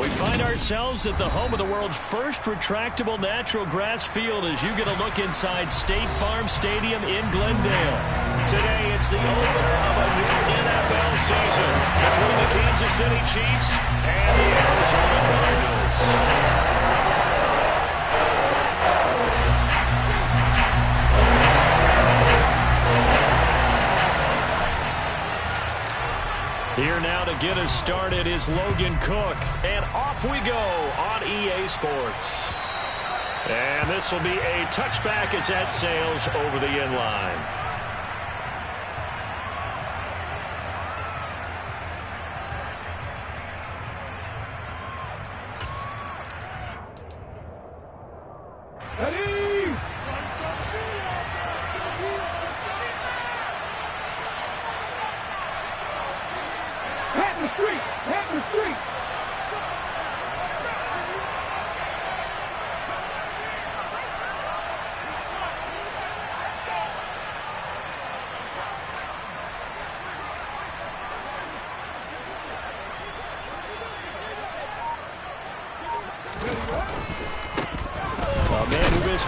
We find ourselves at the home of the world's first retractable natural grass field as you get a look inside State Farm Stadium in Glendale. Today, it's the opener of a new NFL season between the Kansas City Chiefs and the Arizona Cardinals. Here now to get us started is Logan Cook. And off we go on EA Sports. And this will be a touchback as that sails over the end line.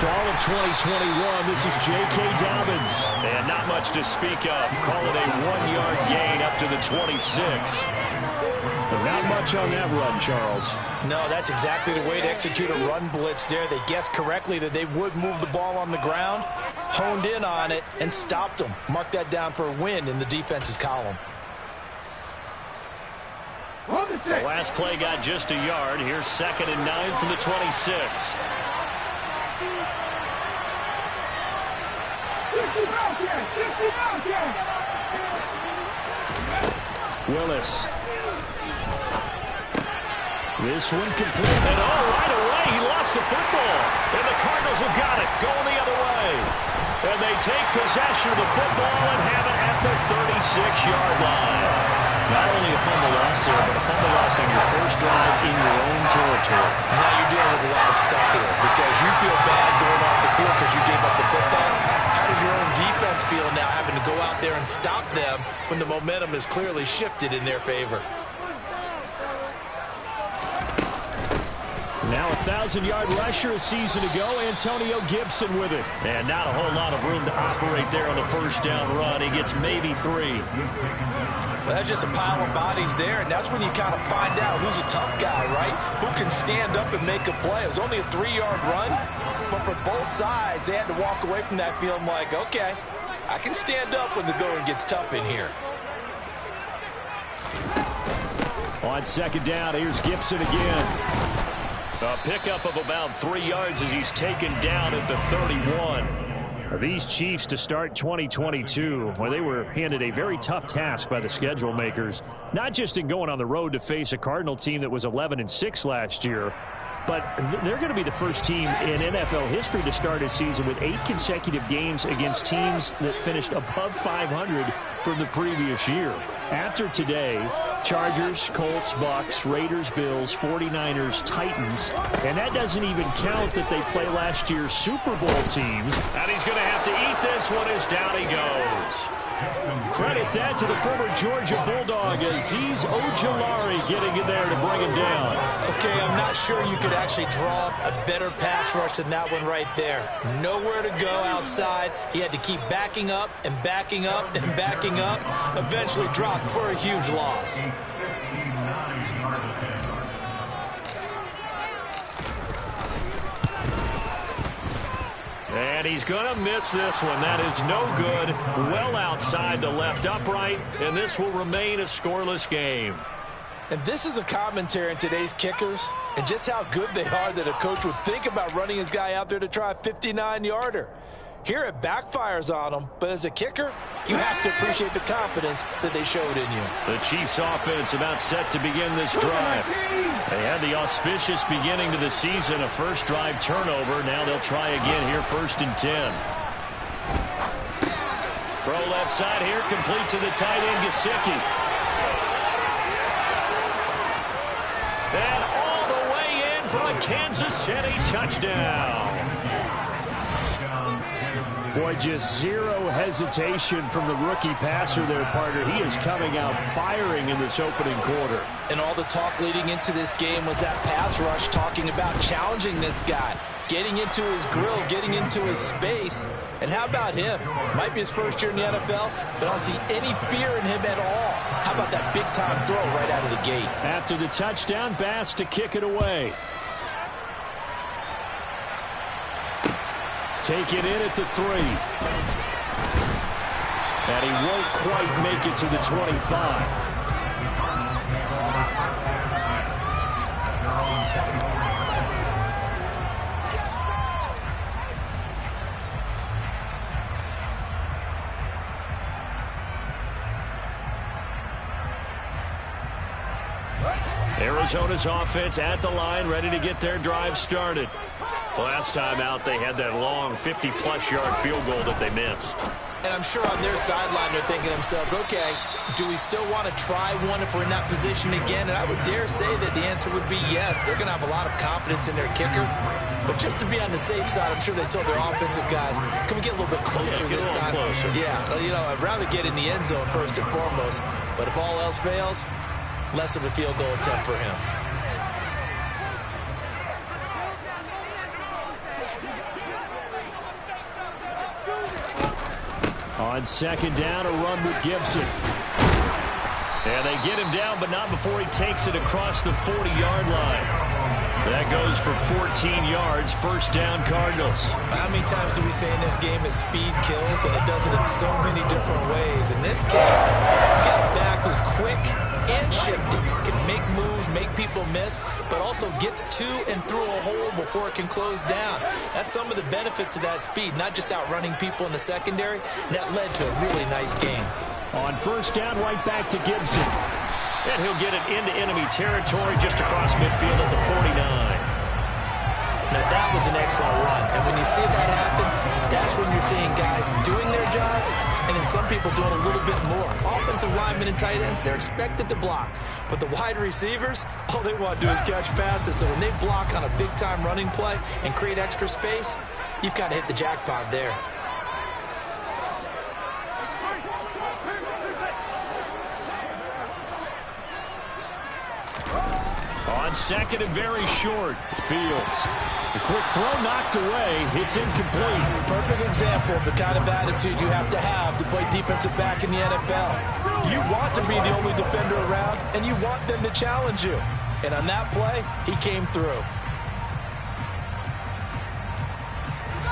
All of 2021, this is J.K. Dobbins. And not much to speak of. Call it a 1-yard gain up to the 26. But not much on that run, Charles. No, that's exactly the way to execute a run blitz there. They guessed correctly that they would move the ball on the ground, honed in on it, and stopped them. Mark that down for a win in the defense's column. The last play got just a yard. Here's 2nd and 9 from the 26. Willis. This one complete. And right away, he lost the football. And the Cardinals have got it, going the other way. And they take possession of the football and have it at the 36-yard line. Not only a fumble loss there, but a fumble lost on your first drive in your own territory. Now you're dealing with a lot of stuff here because you feel bad going off the field because you gave up the football. How does your own defense feel now having to go out there and stop them when the momentum is clearly shifted in their favor? Now a 1,000-yard rusher a season ago, Antonio Gibson with it. And not a whole lot of room to operate there on the first down run. He gets maybe 3. Well, that's just a pile of bodies there, and that's when you kind of find out who's a tough guy, right? Who can stand up and make a play. It was only a 3-yard run, but for both sides, they had to walk away from that feeling like, okay, I can stand up when the going gets tough in here. On 2nd down, here's Gibson again. A pickup of about 3 yards as he's taken down at the 31. These Chiefs to start 2022, well, they were handed a very tough task by the schedule makers, not just in going on the road to face a Cardinal team that was 11-6 last year, but they're going to be the first team in NFL history to start a season with 8 consecutive games against teams that finished above 500 from the previous year. After today, Chargers, Colts, Bucks, Raiders, Bills, 49ers, Titans, and that doesn't even count that they play last year's Super Bowl teams. And he's going to have to eat this one as down he goes. Credit that to the former Georgia Bulldog, Azeez Ojulari getting in there to bring him down. Okay, I'm not sure you could actually draw a better pass rush than that one right there. Nowhere to go outside. He had to keep backing up and backing up and backing up. Eventually dropped for a huge loss. And he's going to miss this one. That is no good. Well outside the left upright, and this will remain a scoreless game. And this is a commentary on today's kickers and just how good they are that a coach would think about running his guy out there to try a 59-yarder. Here it backfires on them, but as a kicker, you have to appreciate the confidence that they showed in you. The Chiefs offense about set to begin this drive. They had the auspicious beginning to the season, a first drive turnover. Now they'll try again here, 1st and 10. Throw left side here, complete to the tight end, Gesicki. And all the way in for a Kansas City touchdown. Boy, just zero hesitation from the rookie passer there, partner. He is coming out firing in this opening quarter. And all the talk leading into this game was that pass rush, talking about challenging this guy, getting into his grill, getting into his space. And how about him? Might be his first year in the NFL, but I don't see any fear in him at all. How about that big-time throw right out of the gate? After the touchdown, Bass to kick it away. Take it in at the 3. And he won't quite make it to the 25. Arizona's offense at the line, ready to get their drive started. Last time out, they had that long 50-plus yard field goal that they missed. And I'm sure on their sideline, they're thinking to themselves, okay, do we still want to try one if we're in that position again? And I would dare say that the answer would be yes. They're going to have a lot of confidence in their kicker. But just to be on the safe side, I'm sure they told their offensive guys, can we get a little bit closer this time? Closer. Yeah, you know, I'd rather get in the end zone first and foremost. But if all else fails, less of a field goal attempt for him. On second down, a run with Gibson. And they get him down, but not before he takes it across the 40-yard line. That goes for 14 yards, first down Cardinals. How many times do we say in this game that speed kills, and it does it in so many different ways? In this case, you got a back who's quick and shifty, can make moves, make people miss, but also gets to and through a hole before it can close down. That's some of the benefits of that speed, not just outrunning people in the secondary. That led to a really nice game. On first down, right back to Gibson. And he'll get it into enemy territory just across midfield at the 49. Now that was an excellent run, and when you see that happen, that's when you're seeing guys doing their job, and then some people doing a little bit more. Offensive linemen and tight ends, they're expected to block, but the wide receivers, all they want to do is catch passes. So when they block on a big-time running play and create extra space, you've got to hit the jackpot there. On second and very short, Fields. The quick throw knocked away. It's incomplete. Perfect example of the kind of attitude you have to play defensive back in the NFL. You want to be the only defender around, and you want them to challenge you. And on that play, he came through.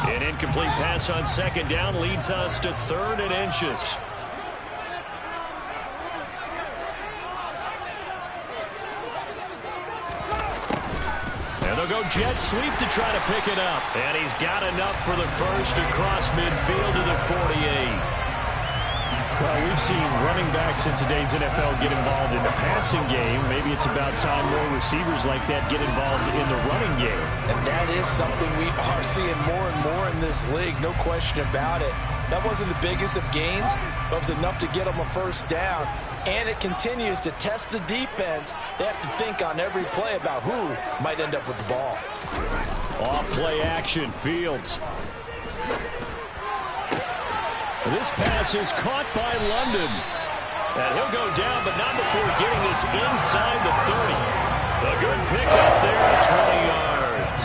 An incomplete pass on second down leads us to 3rd and inches. They'll go jet sweep to try to pick it up. And he's got enough for the first across midfield to the 48. Well, we've seen running backs in today's NFL get involved in the passing game. Maybe it's about time more receivers like that get involved in the running game. And that is something we are seeing more and more in this league, no question about it. That wasn't the biggest of gains, but it was enough to get them a first down. And it continues to test the defense. They have to think on every play about who might end up with the ball. Off play action, Fields. This pass is caught by London. And he'll go down, but not before getting this inside the 30. A good pickup there at 20 yards.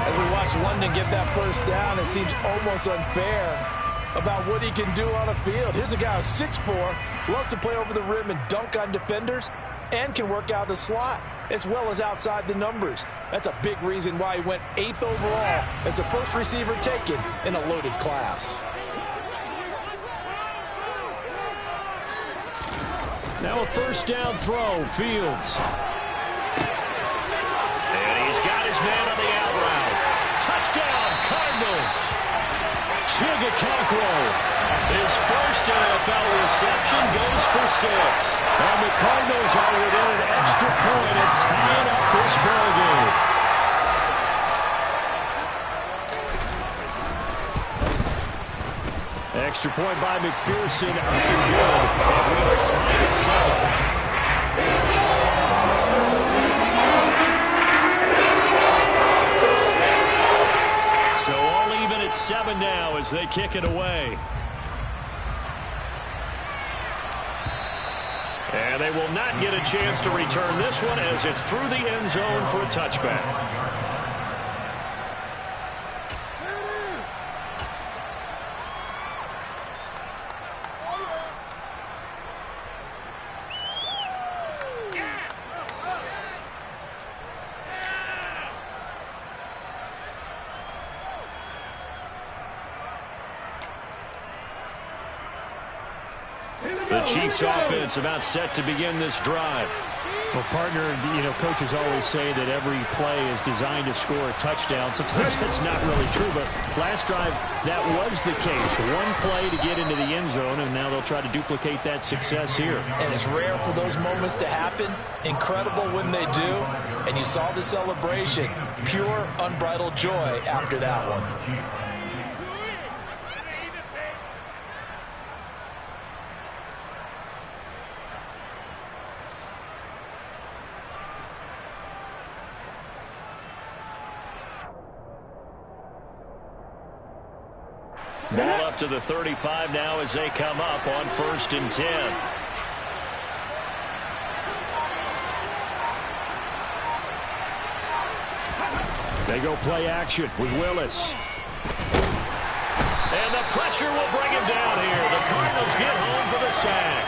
As we watch London get that first down, it seems almost unfair about what he can do on a field. Here's a guy who's 6'4", loves to play over the rim and dunk on defenders, and can work out the slot as well as outside the numbers. That's a big reason why he went 8th overall as the first receiver taken in a loaded class. Now a first down throw, Fields. And he's got his man on the out route. Touchdown, Cardinals. Chigakakwo. His first NFL reception goes for 6. And the Cardinals are within an extra point of tying up this ball game. Extra point by McPherson, up and good. And we are tied at 7. So all even at and 7 now as they kick it away. And they will not get a chance to return this one as it's through the end zone for a touchback. The Chiefs offense about set to begin this drive. Well, partner, coaches always say that every play is designed to score a touchdown. Sometimes that's not really true, but last drive, that was the case. One play to get into the end zone, and now they'll try to duplicate that success here. And it's rare for those moments to happen. Incredible when they do. And you saw the celebration. Pure, unbridled joy after that one. Ball up to the 35 now as they come up on 1st and 10. They go play action with Willis. And the pressure will bring him down here. The Cardinals get home for the sack.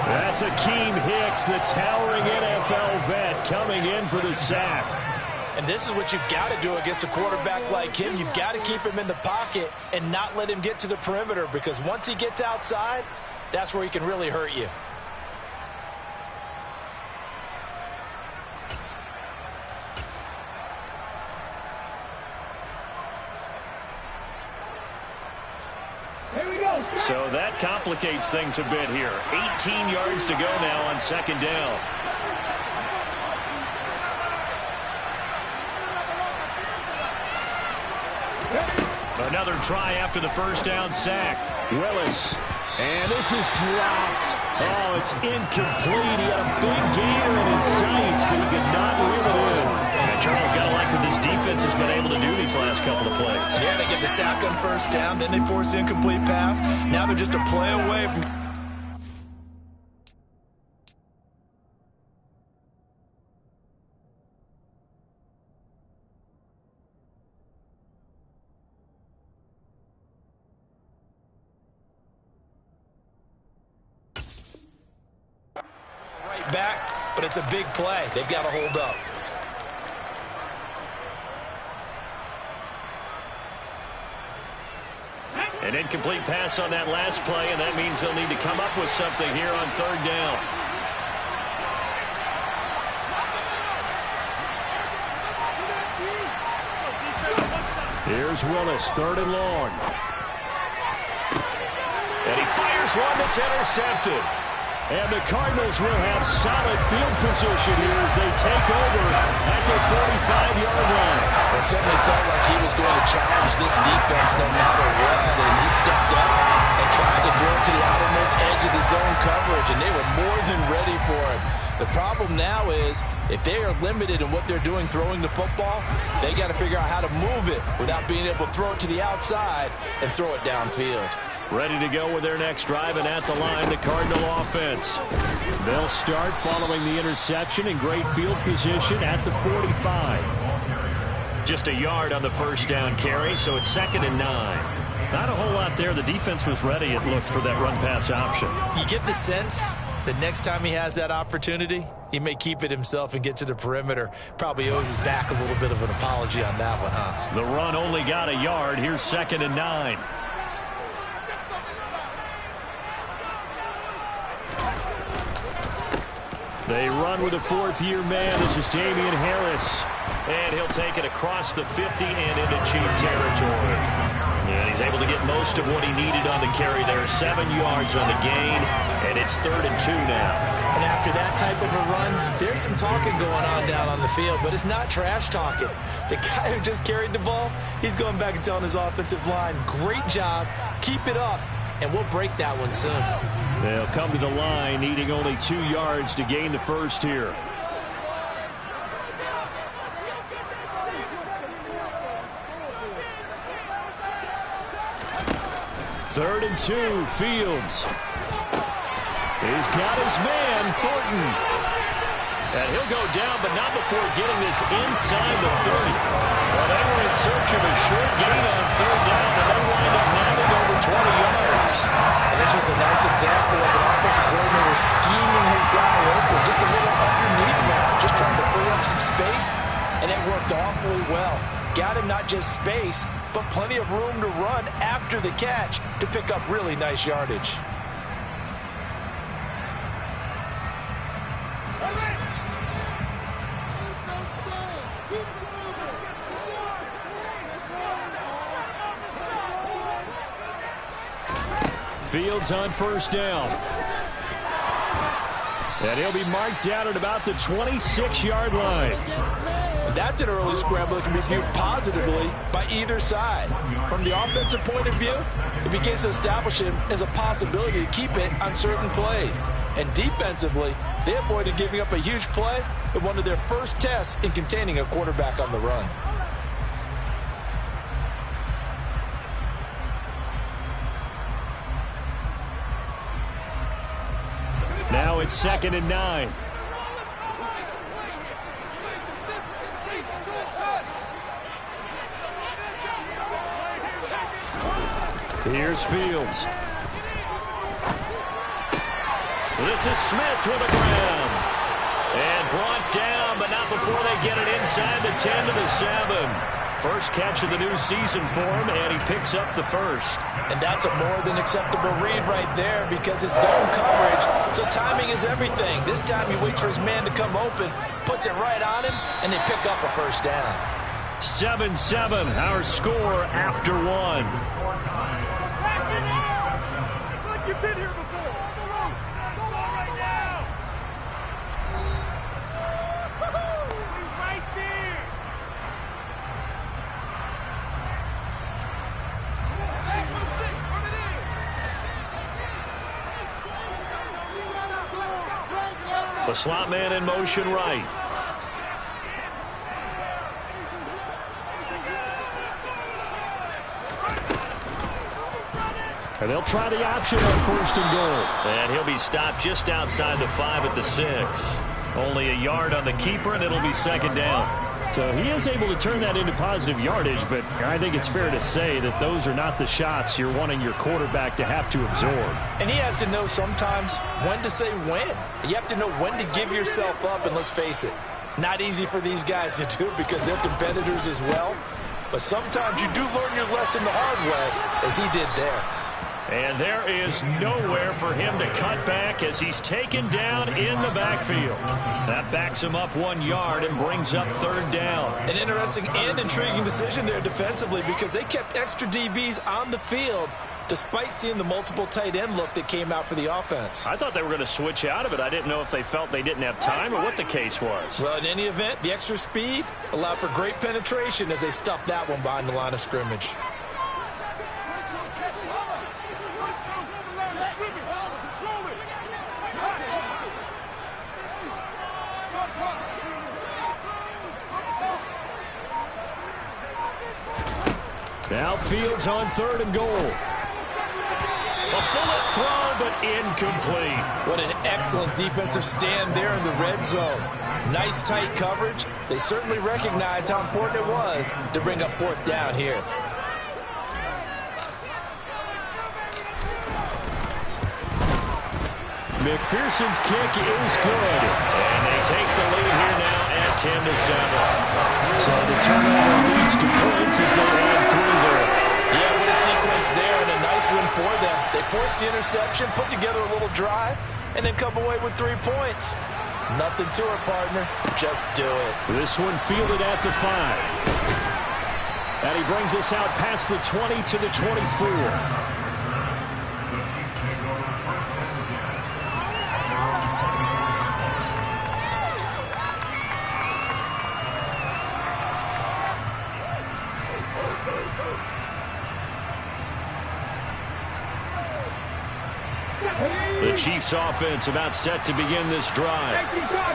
That's Akeem Hicks, the towering NFL vet, coming in for the sack. And this is what you've got to do against a quarterback like him. You've got to keep him in the pocket and not let him get to the perimeter, because once he gets outside, that's where he can really hurt you. So that complicates things a bit here. 18 yards to go now on 2nd down. Another try after the 1st down sack. Willis. And this is dropped. Oh, it's incomplete. He had a big gainer in his sights, but he could not reel it in. And Charles, got to like what this defense has been able to do these last couple of plays. Yeah, they get the sack on 1st down, then they force the incomplete pass. Now they're just a play away from... back, but it's a big play. They've got to hold up. An incomplete pass on that last play, and that means they'll need to come up with something here on 3rd down. Here's Willis, 3rd and long. And he fires one that's intercepted. And the Cardinals will have solid field position here as they take over at the 45-yard line. It certainly felt like he was going to challenge this defense no matter what, and he stepped up and tried to throw it to the outermost edge of the zone coverage, and they were more than ready for it. The problem now is, if they are limited in what they're doing throwing the football, they got to figure out how to move it without being able to throw it to the outside and throw it downfield. Ready to go with their next drive, and at the line, the Cardinal offense. They'll start following the interception in great field position at the 45. Just a yard on the 1st down carry, so it's 2nd and 9. Not a whole lot there. The defense was ready, it looked, for that run-pass option. You get the sense that next time he has that opportunity, he may keep it himself and get to the perimeter. Probably owes his back a little bit of an apology on that one, huh? The run only got a yard. Here's 2nd and 9. They run with a 4th-year man. This is Damian Harris. And he'll take it across the 50 and into Chief territory. And he's able to get most of what he needed on the carry there. 7 yards on the gain, and it's 3rd and 2 now. And after that type of a run, there's some talking going on down on the field, but it's not trash talking. The guy who just carried the ball, he's going back and telling his offensive line, great job, keep it up, and we'll break that one soon. They'll come to the line, needing only 2 yards to gain the first here. 3rd and 2, Fields. He's got his man, Thornton. And he'll go down, but not before getting this inside the 30. Well, they were in search of a short gain on 3rd down, but they wind up nabbing over 20 yards. And this was a nice example of an offensive coordinator scheming his guy open, just a little underneath him, just trying to free up some space, and it worked awfully well. Got him not just space, but plenty of room to run after the catch to pick up really nice yardage. Fields on 1st down. And he'll be marked down at about the 26-yard line. That's an early scramble that can be viewed positively by either side. From the offensive point of view, it begins to establish him as a possibility to keep it on certain plays. And defensively, they avoided giving up a huge play in one of their first tests in containing a quarterback on the run. Now it's 2nd and 9. Here's Fields. This is Smith with a ground. And brought down, but not before they get it inside the 10 to the 7. First catch of the new season for him, and he picks up the 1st. And that's a more than acceptable read right there because it's zone coverage, so timing is everything. This time he waits for his man to come open, puts it right on him, and they pick up a 1st down. 7-7, our score after 1. You've been here before. Go right now. We're right there. The slot man in motion right. And they'll try the option on 1st and goal. And he'll be stopped just outside the 5 at the 6. Only a yard on the keeper, and it'll be 2nd down. So he is able to turn that into positive yardage, but I think it's fair to say that those are not the shots you're wanting your quarterback to have to absorb. And he has to know sometimes when to say when. You have to know when to give yourself up, and let's face it, not easy for these guys to do because they're competitors as well. But sometimes you do learn your lesson the hard way, as he did there. And there is nowhere for him to cut back as he's taken down in the backfield. That backs him up 1 yard and brings up 3rd down. An interesting and intriguing decision there defensively because they kept extra DBs on the field despite seeing the multiple tight end look that came out for the offense. I thought they were going to switch out of it. I didn't know if they felt they didn't have time or what the case was. Well, in any event, the extra speed allowed for great penetration as they stuffed that one behind the line of scrimmage. Now Fields on 3rd and goal. A bullet throw, but incomplete. What an excellent defensive stand there in the red zone. Nice tight coverage. They certainly recognized how important it was to bring up 4th down here. McPherson's kick is good. And they take the lead here now at 10-7. So the turnover leads to points as they add 3 there. Yeah, what a sequence there and a nice win for them. They forced the interception, put together a little drive, and then come away with 3 points. Nothing to it, partner. Just do it. This one fielded at the 5. And he brings us out past the 20 to the 24. The Chiefs offense about set to begin this drive.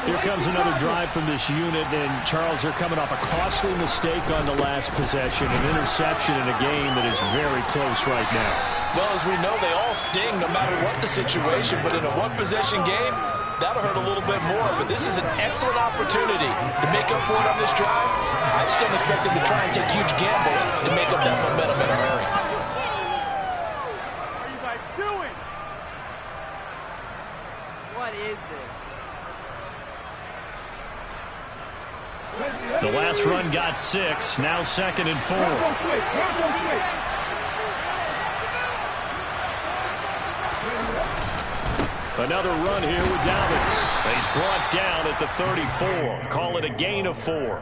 Here comes another drive from this unit, and Charles, they're coming off a costly mistake on the last possession, an interception in a game that is very close right now. Well, as we know, they all sting no matter what the situation, but in a one-possession game, that'll hurt a little bit more. But this is an excellent opportunity to make up for it on this drive. I just don't expect them to try and take huge gambles to make up that momentum in a hurry. What are you guys doing? What is this? The last run got 6. Now 2nd and 4. Another run here with Dobbins. He's brought down at the 34. Call it a gain of 4.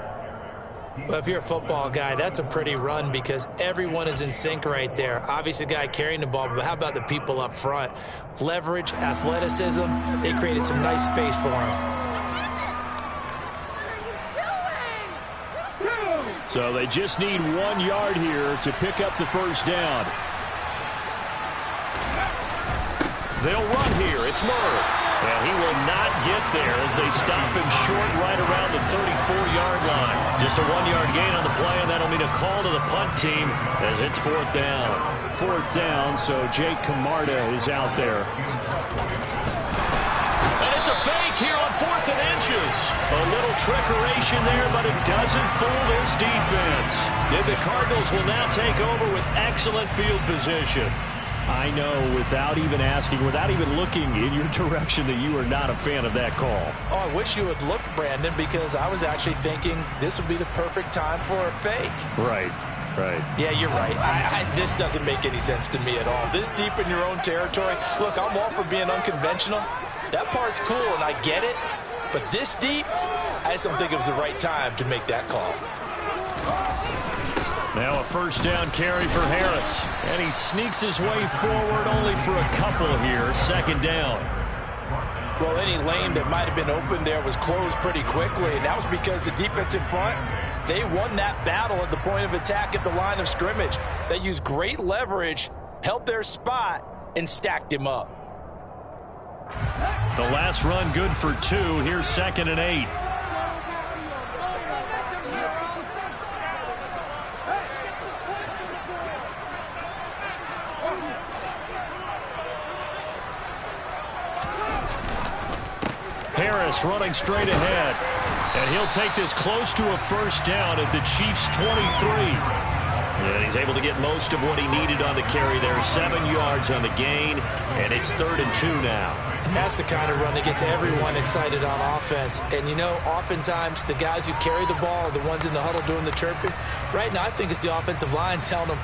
Well, if you're a football guy, that's a pretty run because everyone is in sync right there. Obviously, the guy carrying the ball, but how about the people up front? Leverage, athleticism, they created some nice space for him. So they just need 1 yard here to pick up the first down. They'll run here. It's Murray. And he will not get there as they stop him short right around the 34-yard line. Just a 1-yard gain on the play, and that'll mean a call to the punt team as it's 4th down. 4th down, so Jake Camarda is out there. And it's a fake here on 4th and inches. A little trickeration there, but it doesn't fool this defense. And the Cardinals will now take over with excellent field position. I know, without even asking, without even looking in your direction, that you are not a fan of that call. Oh, I wish you would look, Brandon, because I was actually thinking this would be the perfect time for a fake. Right. Yeah, you're right. This doesn't make any sense to me at all. This deep in your own territory. Look, I'm all for being unconventional. That part's cool, and I get it. But this deep, I just don't think it was the right time to make that call. Now a first down carry for Harris. And he sneaks his way forward only for a couple here. 2nd down. Well, any lane that might have been open there was closed pretty quickly, and that was because the defensive front, they won that battle at the point of attack at the line of scrimmage. They used great leverage, held their spot, and stacked him up. The last run good for 2. Here's 2nd and 8. Harris running straight ahead. And he'll take this close to a first down at the Chiefs' 23. And he's able to get most of what he needed on the carry there. 7 yards on the gain, and it's 3rd and 2 now. And that's the kind of run that gets everyone excited on offense. And, you know, oftentimes the guys who carry the ball are the ones in the huddle doing the chirping. Right now, I think it's the offensive line telling them,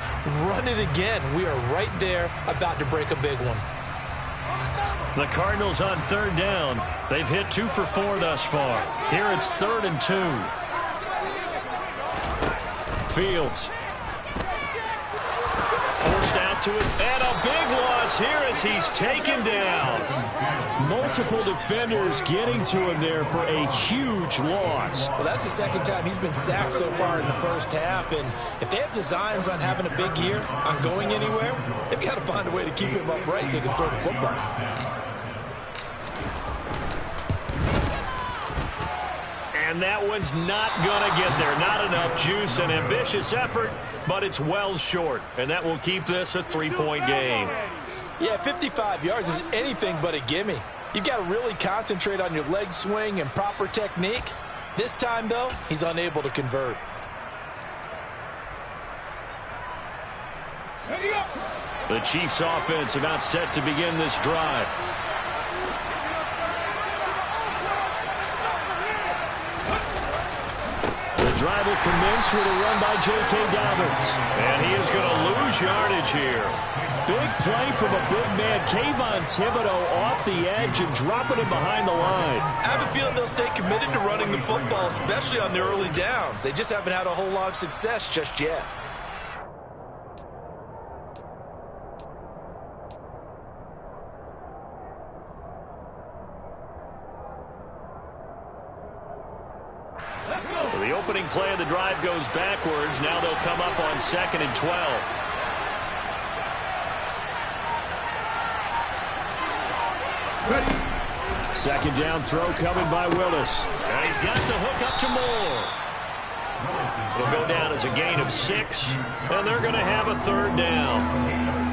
run it again. We are right there about to break a big one. The Cardinals on 3rd down. They've hit 2 for 4 thus far. Here it's 3rd and 2. Fields. Forced out to it, and a big loss here as he's taken down. Multiple defenders getting to him there for a huge loss. Well, that's the 2nd time he's been sacked so far in the first half, and if they have designs on having a big year, on going anywhere, they've got to find a way to keep him upright so he can throw the football. And that one's not going to get there. Not enough juice. An ambitious effort, but it's well short. And that will keep this a 3-point game. Yeah, 55 yards is anything but a gimme. You've got to really concentrate on your leg swing and proper technique. This time, though, he's unable to convert. The Chiefs offense about set to begin this drive. The drive will commence with a run by J.K. Dobbins. And he is going to lose yardage here. Big play from a big man, Kayvon Thibodeau, off the edge and dropping him behind the line. I have a feeling they'll stay committed to running the football, especially on the early downs. They just haven't had a whole lot of success just yet. So the opening play of the drive goes backwards. Now they'll come up on 2nd and 12. Second down throw coming by Willis. And he's got the hook up to Moore. It'll go down as a gain of 6, and they're going to have a 3rd down.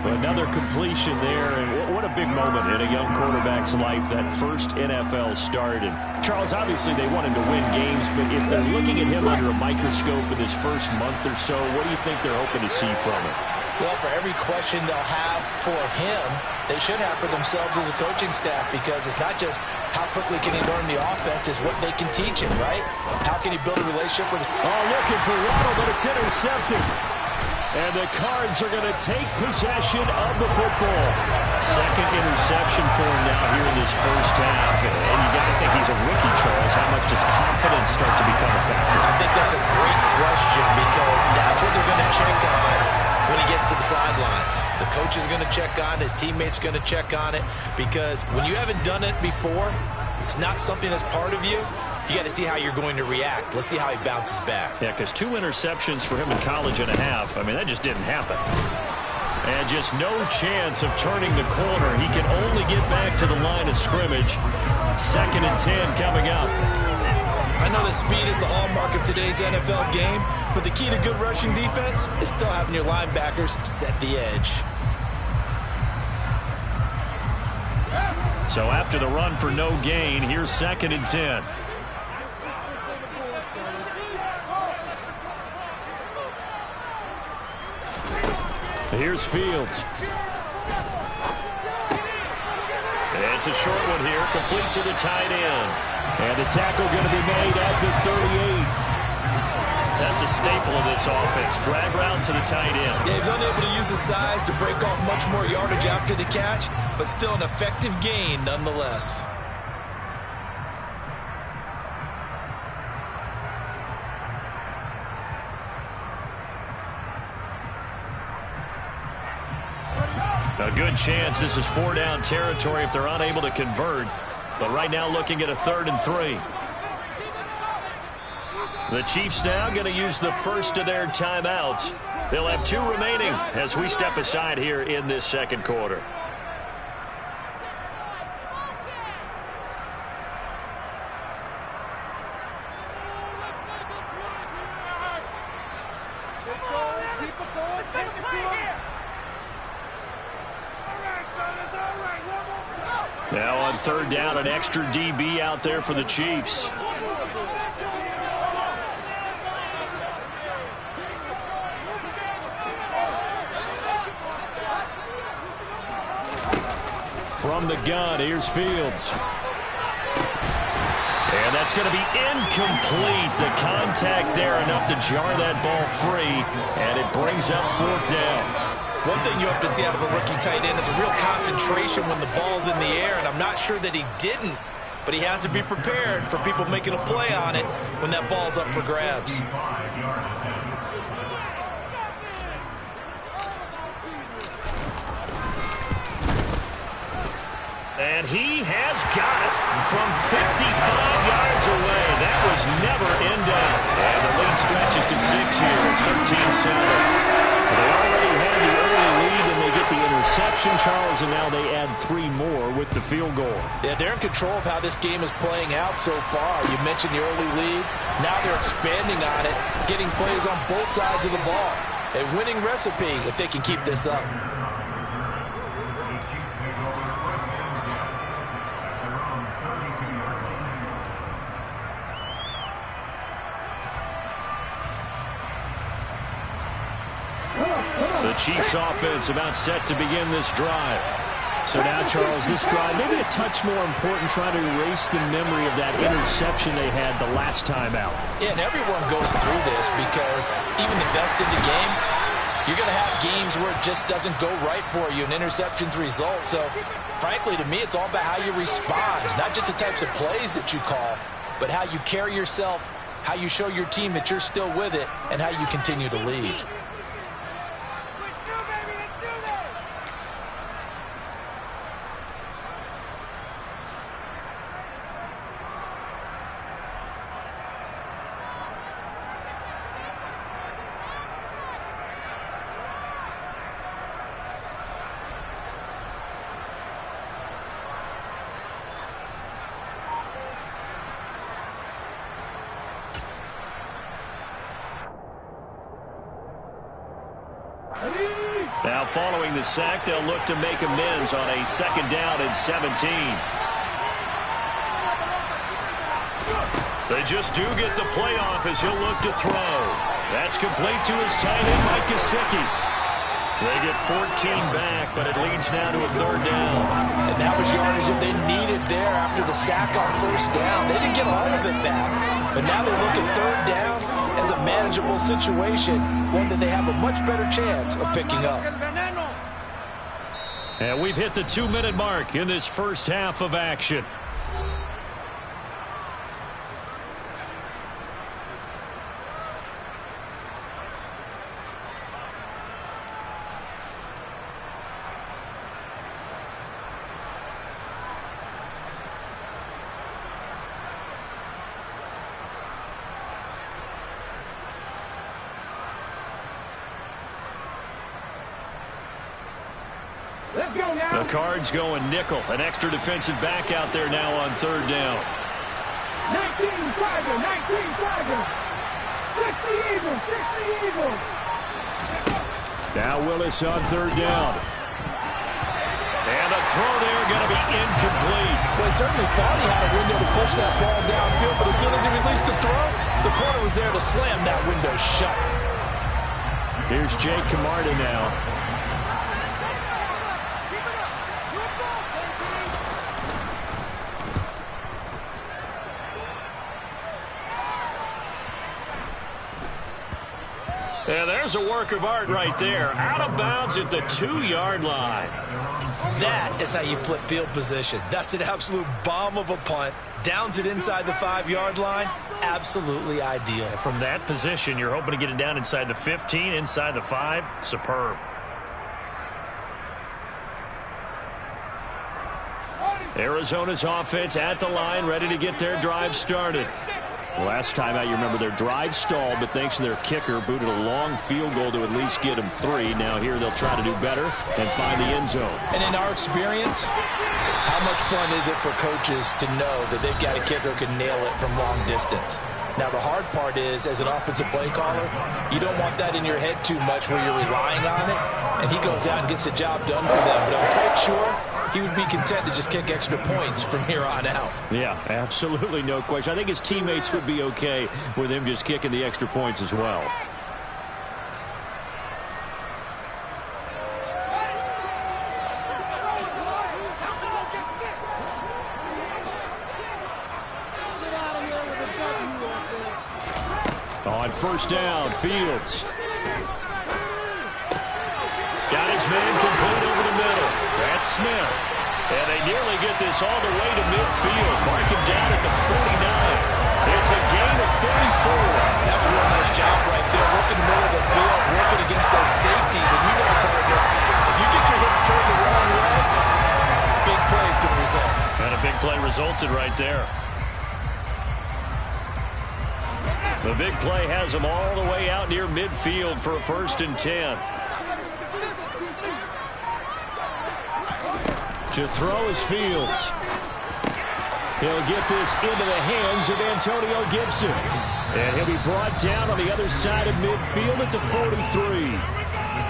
Another completion there, and what a big moment in a young quarterback's life, that first NFL start. And Charles, obviously they want him to win games, but if they're looking at him under a microscope in this first month or so, what do you think they're hoping to see from him? Well, for every question they'll have for him, they should have for themselves as a coaching staff, because it's not just how quickly can he learn the offense, it's what they can teach him, right? How can he build a relationship with... Oh, looking for Waddle, but it's intercepted. And the Cards are going to take possession of the football. Second interception for him now here in this first half. And you got to think he's a rookie, Charles. How much does confidence start to become a factor? I think that's a great question, because that's what they're going to check on when he gets to the sidelines. The coach is going to check on it. His teammates are going to check on it, because when you haven't done it before, it's not something that's part of you. You got to see how you're going to react. Let's see how he bounces back. Yeah, because 2 interceptions for him in college and a half. I mean, that just didn't happen. And just no chance of turning the corner. He can only get back to the line of scrimmage. 2nd and 10 coming up. I know that speed is the hallmark of today's NFL game, but the key to good rushing defense is still having your linebackers set the edge. So after the run for no gain, here's 2nd and 10. Here's Fields. It's a short one here, complete to the tight end. And the tackle going to be made at the 38. That's a staple of this offense. Drag route to the tight end. Yeah, he's unable to use his size to break off much more yardage after the catch, but still an effective gain nonetheless. A good chance this is 4-down territory if they're unable to convert. But right now looking at a 3rd and 3. The Chiefs now going to use the first of their timeouts. They'll have 2 remaining as we step aside here in this second quarter. Now on 3rd down, an extra DB out there for the Chiefs. From the gun, here's Fields. And that's going to be incomplete. The contact there enough to jar that ball free, and it brings up 4th down. One thing you have to see out of a rookie tight end is a real concentration when the ball's in the air, and I'm not sure that he didn't, but he has to be prepared for people making a play on it when that ball's up for grabs. And he has got it from 55 yards away. That was never in doubt. And the lead stretches to 6 here. It's 13-7. They already had the early lead, and they get the interception, Charles, and now they add 3 more with the field goal. Yeah, they're in control of how this game is playing out so far. You mentioned the early lead. Now they're expanding on it, getting plays on both sides of the ball. A winning recipe if they can keep this up. The Chiefs offense about set to begin this drive. So now, Charles, this drive maybe a touch more important, trying to erase the memory of that interception they had the last time out. Yeah, and everyone goes through this, because even the best in the game, you're going to have games where it just doesn't go right for you, and interceptions result. So, frankly, to me, it's all about how you respond, not just the types of plays that you call, but how you carry yourself, how you show your team that you're still with it, and how you continue to lead. Now following the sack, they'll look to make amends on a 2nd down and 17. They just do get the play off as he'll look to throw. That's complete to his tight end, Mike Gesicki. They get 14 back, but it leads now to a 3rd down. And that was yardage that they needed there after the sack on 1st down. They didn't get all of it back, but now they look at 3rd down as a manageable situation, one that they have a much better chance of picking up. And we've hit the 2-minute mark in this first half of action. The Cards going nickel. An extra defensive back out there now on 3rd down. 19 Tiger, 19 Tiger. 60 Eagles, 60 Eagles. Now Willis on 3rd down. And a throw there going to be incomplete. Well, he certainly thought he had a window to push that ball downfield, but as soon as he released the throw, the corner was there to slam that window shut. Here's Jake Camarda now. And there's a work of art right there. Out of bounds at the 2-yard line. That is how you flip field position. That's an absolute bomb of a punt. Downs it inside the 5-yard line. Absolutely ideal. From that position, you're hoping to get it down inside the 15, inside the 5. Superb. Arizona's offense at the line, ready to get their drive started. Last time out, you remember their drive stalled, but thanks to their kicker, booted a long field goal to at least get them 3. Now here they'll try to do better and find the end zone. And in our experience, how much fun is it for coaches to know that they've got a kicker who can nail it from long distance? Now, the hard part is, as an offensive play caller, you don't want that in your head too much where you're relying on it, and he goes out and gets the job done for them. But I'm quite sure he would be content to just kick extra points from here on out. Yeah, absolutely no question. I think his teammates would be okay with him just kicking the extra points as well. On 1st down, Fields. Got his man complete over the middle. That's Smith. And they nearly get this all the way to midfield. Mark him down at the 49. It's a gain of 34. That's a real nice job right there. Working the middle of the field, working against those safeties. And you know, partner, if you get your hips turned the wrong way, big plays can result. And a big play resulted right there. The big play has them all the way out near midfield for a 1st and 10. To throw is Fields. He'll get this into the hands of Antonio Gibson. And he'll be brought down on the other side of midfield at the 43.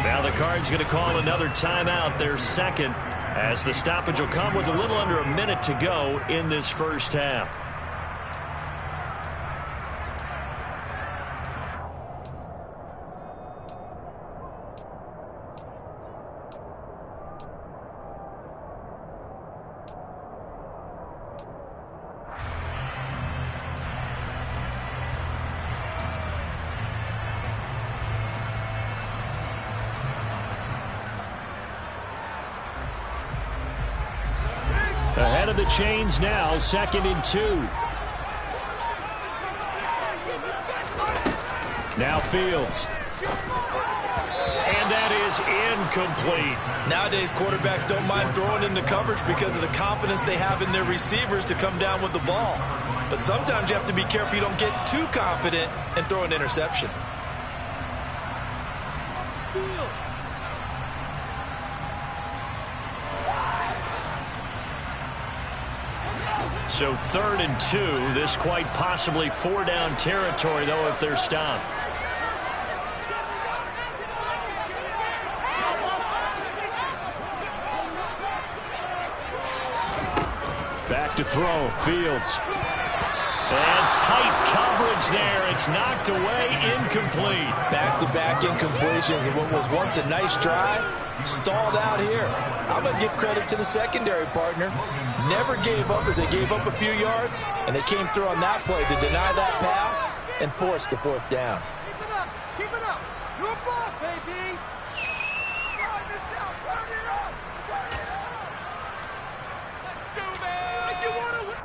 Now the Cards going to call another timeout, their 2nd, as the stoppage will come with a little under a minute to go in this first half. Ahead of the chains now, 2nd and 2. Now Fields. And that is incomplete. Nowadays, quarterbacks don't mind throwing into coverage because of the confidence they have in their receivers to come down with the ball. But sometimes you have to be careful you don't get too confident and throw an interception. So 3rd and 2. This quite possibly 4-down territory, though, if they're stopped. Back to throw. Fields. And tight coverage there. It's knocked away, incomplete. Back-to-back incompletions of what was once a nice drive. Stalled out here. I'm going to give credit to the secondary partner. Never gave up as they gave up a few yards, and they came through on that play to deny that pass and force the fourth down. Keep it up. Keep it up. Your ball, baby. Turn this down. Turn it up. Turn it up. Let's do this. You want to win?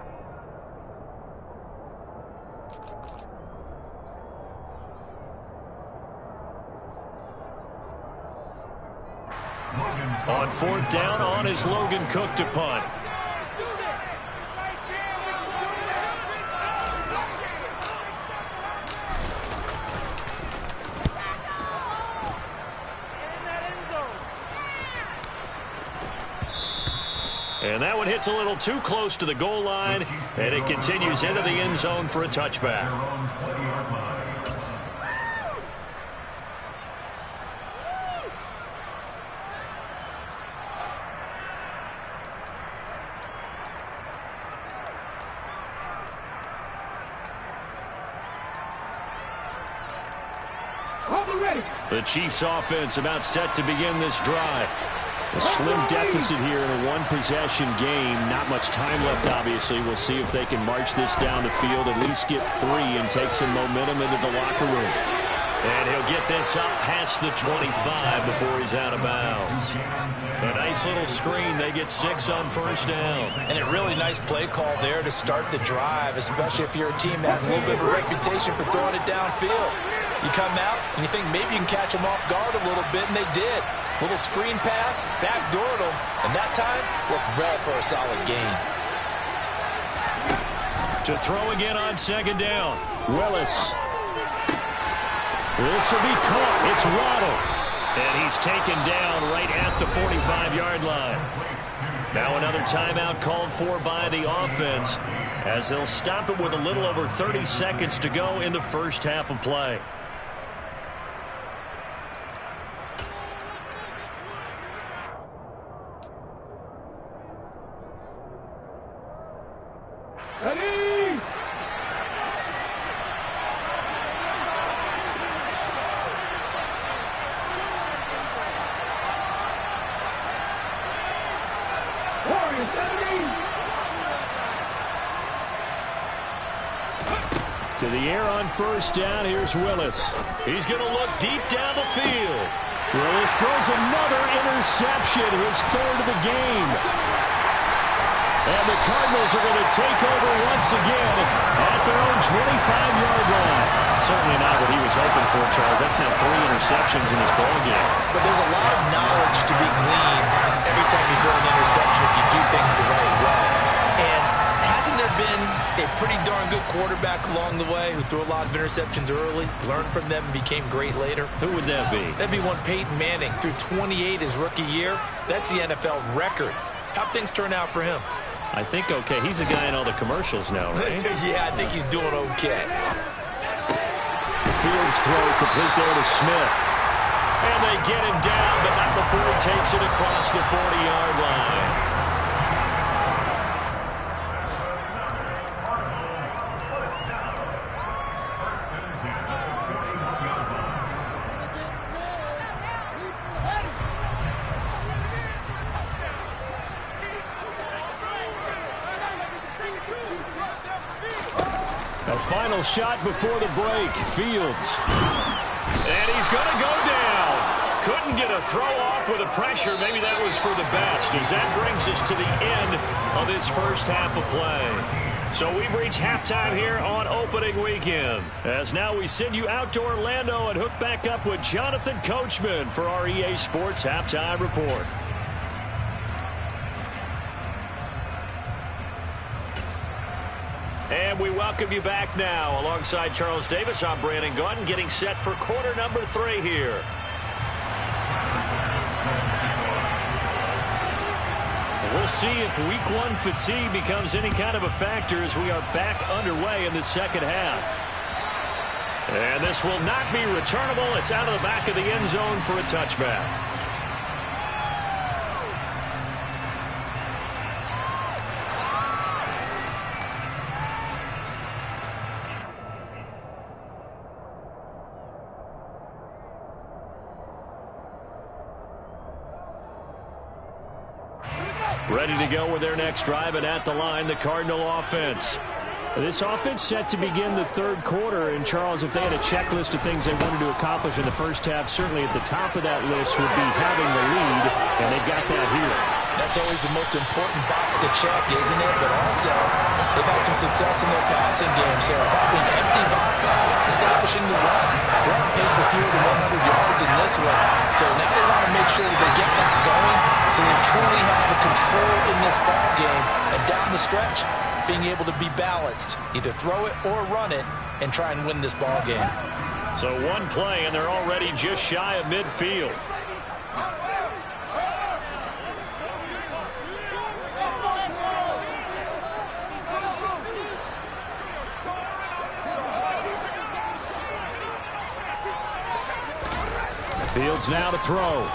On fourth down, on is Logan Cook to punt. And that one hits a little too close to the goal line, and it continues into the end zone for a touchback. The Chiefs offense about set to begin this drive. A slim deficit here in a one-possession game. Not much time left, obviously. We'll see if they can march this down the field, at least get 3 and take some momentum into the locker room. And he'll get this up past the 25 before he's out of bounds. A nice little screen. They get 6 on first down. And a really nice play call there to start the drive, especially if you're a team that has a little bit of a reputation for throwing it downfield. You come out and you think maybe you can catch them off guard a little bit, and they did. Little screen pass, backdoored them, and that time worked well for a solid gain. To throw again on second down. Willis. This will be caught. It's Waddle. And he's taken down right at the 45-yard line. Now another timeout called for by the offense, as they'll stop it with a little over 30 seconds to go in the first half of play. Ready? To the air on first down. Here's Willis. He's going to look deep down the field. Willis throws another interception, his third of the game. And the Cardinals are going to take over once again at their own 25-yard line. Certainly not what he was hoping for, Charles. That's now 3 interceptions in this ballgame. But there's a lot of knowledge to be gleaned every time you throw an interception if you do things the right way. And hasn't there been a pretty darn good quarterback along the way who threw a lot of interceptions early, learned from them, and became great later? Who would that be? That'd be one Peyton Manning. Threw 28 his rookie year. That's the NFL record. How'd things turn out for him? I think okay. He's a guy in all the commercials now, right? Yeah, I think he's doing okay. Fields throw complete there to Smith. And they get him down, but not before he takes it across the 40-yard line. A final shot before the break. Fields. And he's going to go down. Couldn't get a throw off with the pressure. Maybe that was for the best, as that brings us to the end of this first half of play. So we've reached halftime here on opening weekend, as now we send you out to Orlando and hook back up with Jonathan Coachman for our EA Sports Halftime Report. And we welcome you back now. Alongside Charles Davis, I'm Brandon Gaudin, getting set for quarter number 3 here. We'll see if week 1 fatigue becomes any kind of a factor as we are back underway in the second half. And this will not be returnable. It's out of the back of the end zone for a touchback. Ready to go with their next drive, and at the line, the Cardinal offense. This offense set to begin the third quarter, and Charles, if they had a checklist of things they wanted to accomplish in the first half, certainly at the top of that list would be having the lead, and they've got that here. That's always the most important box to check, isn't it? But also, they've had some success in their passing game, so probably an empty box, establishing the run. They're on pace for fewer than 100 yards in this one, so now they want to make sure that they get that going, so they truly have the control in this ball game, and down the stretch, being able to be balanced, either throw it or run it, and try and win this ball game. So one play, and they're already just shy of midfield. Fields now to throw.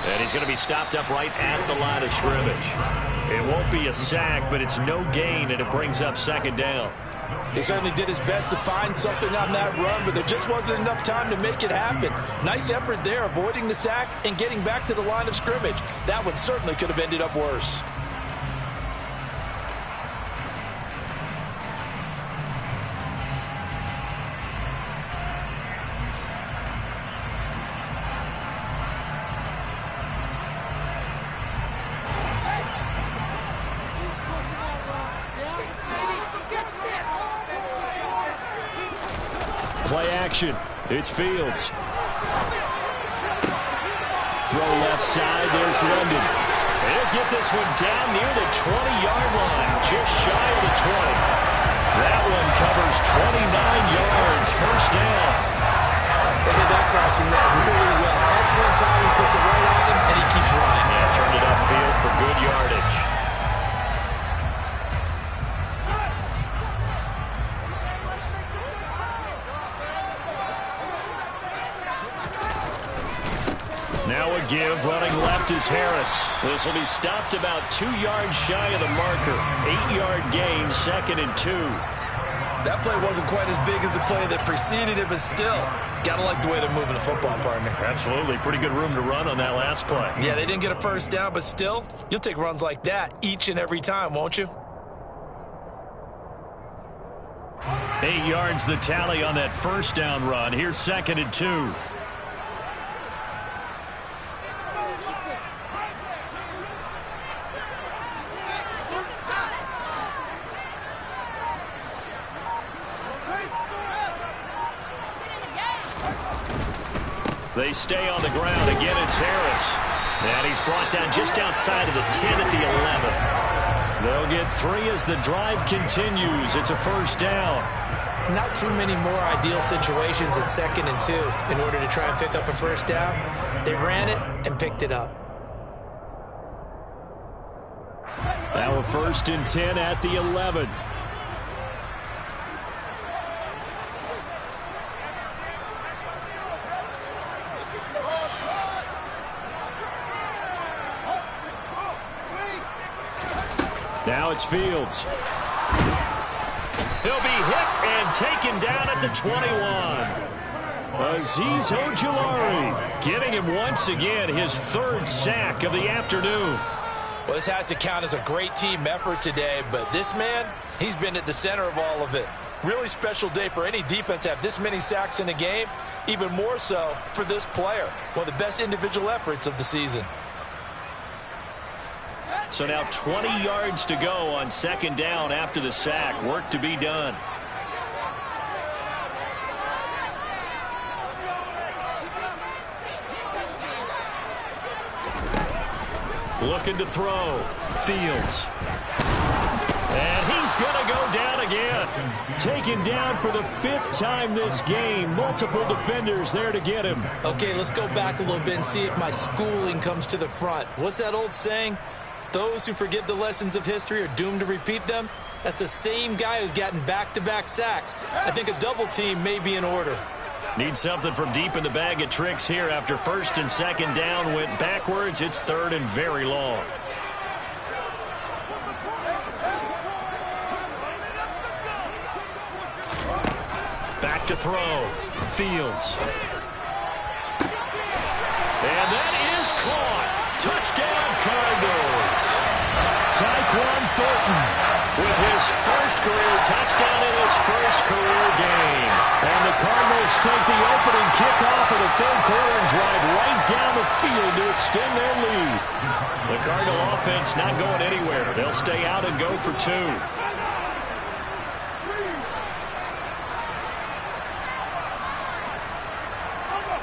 And he's going to be stopped up right at the line of scrimmage. It won't be a sack, but it's no gain, and it brings up second down. He certainly did his best to find something on that run, but there just wasn't enough time to make it happen. Nice effort there, avoiding the sack and getting back to the line of scrimmage. That one certainly could have ended up worse. Play action. It's Fields. Throw left side. There's London. He'll get this one down near the 20-yard line. Just shy of the 20. That one covers 29 yards. First down. They hit that crossing route really well. Excellent timing. Puts it right on him, and he keeps running. Yeah, turned it upfield for good yardage. Now a give, running left is Harris. This will be stopped about 2 yards shy of the marker. 8-yard gain, 2nd and 2. That play wasn't quite as big as the play that preceded it, but still, gotta like the way they're moving the football, partner. Absolutely. Pretty good room to run on that last play. Yeah, they didn't get a first down, but still, you'll take runs like that each and every time, won't you? 8 yards the tally on that first down run. Here's 2nd and 2. They stay on the ground. Again, it's Harris. And he's brought down just outside of the 10 at the 11. They'll get 3 as the drive continues. It's a first down. Not too many more ideal situations at 2nd and 2 in order to try and pick up a first down. They ran it and picked it up. Now a 1st and 10 at the 11. Now it's Fields. He'll be hit and taken down at the 21. Azeez Ojulari getting him once again, his 3rd sack of the afternoon. Well, this has to count as a great team effort today, but this man, he's been at the center of all of it. Really special day for any defense to have this many sacks in a game, even more so for this player. One of the best individual efforts of the season. So now 20 yards to go on 2nd down after the sack. Work to be done. Looking to throw. Fields. And he's going to go down again. Taken down for the 5th time this game. Multiple defenders there to get him. Okay, let's go back a little bit and see if my schooling comes to the front. What's that old saying? Those who forget the lessons of history are doomed to repeat them. That's the same guy who's gotten back-to-back sacks. I think a double team may be in order. Need something from deep in the bag of tricks here after 1st and 2nd down went backwards. It's 3rd and very long. Back to throw. Fields. And that is caught. Touchdown. Thornton with his first career touchdown in his first career game. And the Cardinals take the opening kickoff of the third quarter and drive right down the field to extend their lead. The Cardinal offense not going anywhere. They'll stay out and go for two.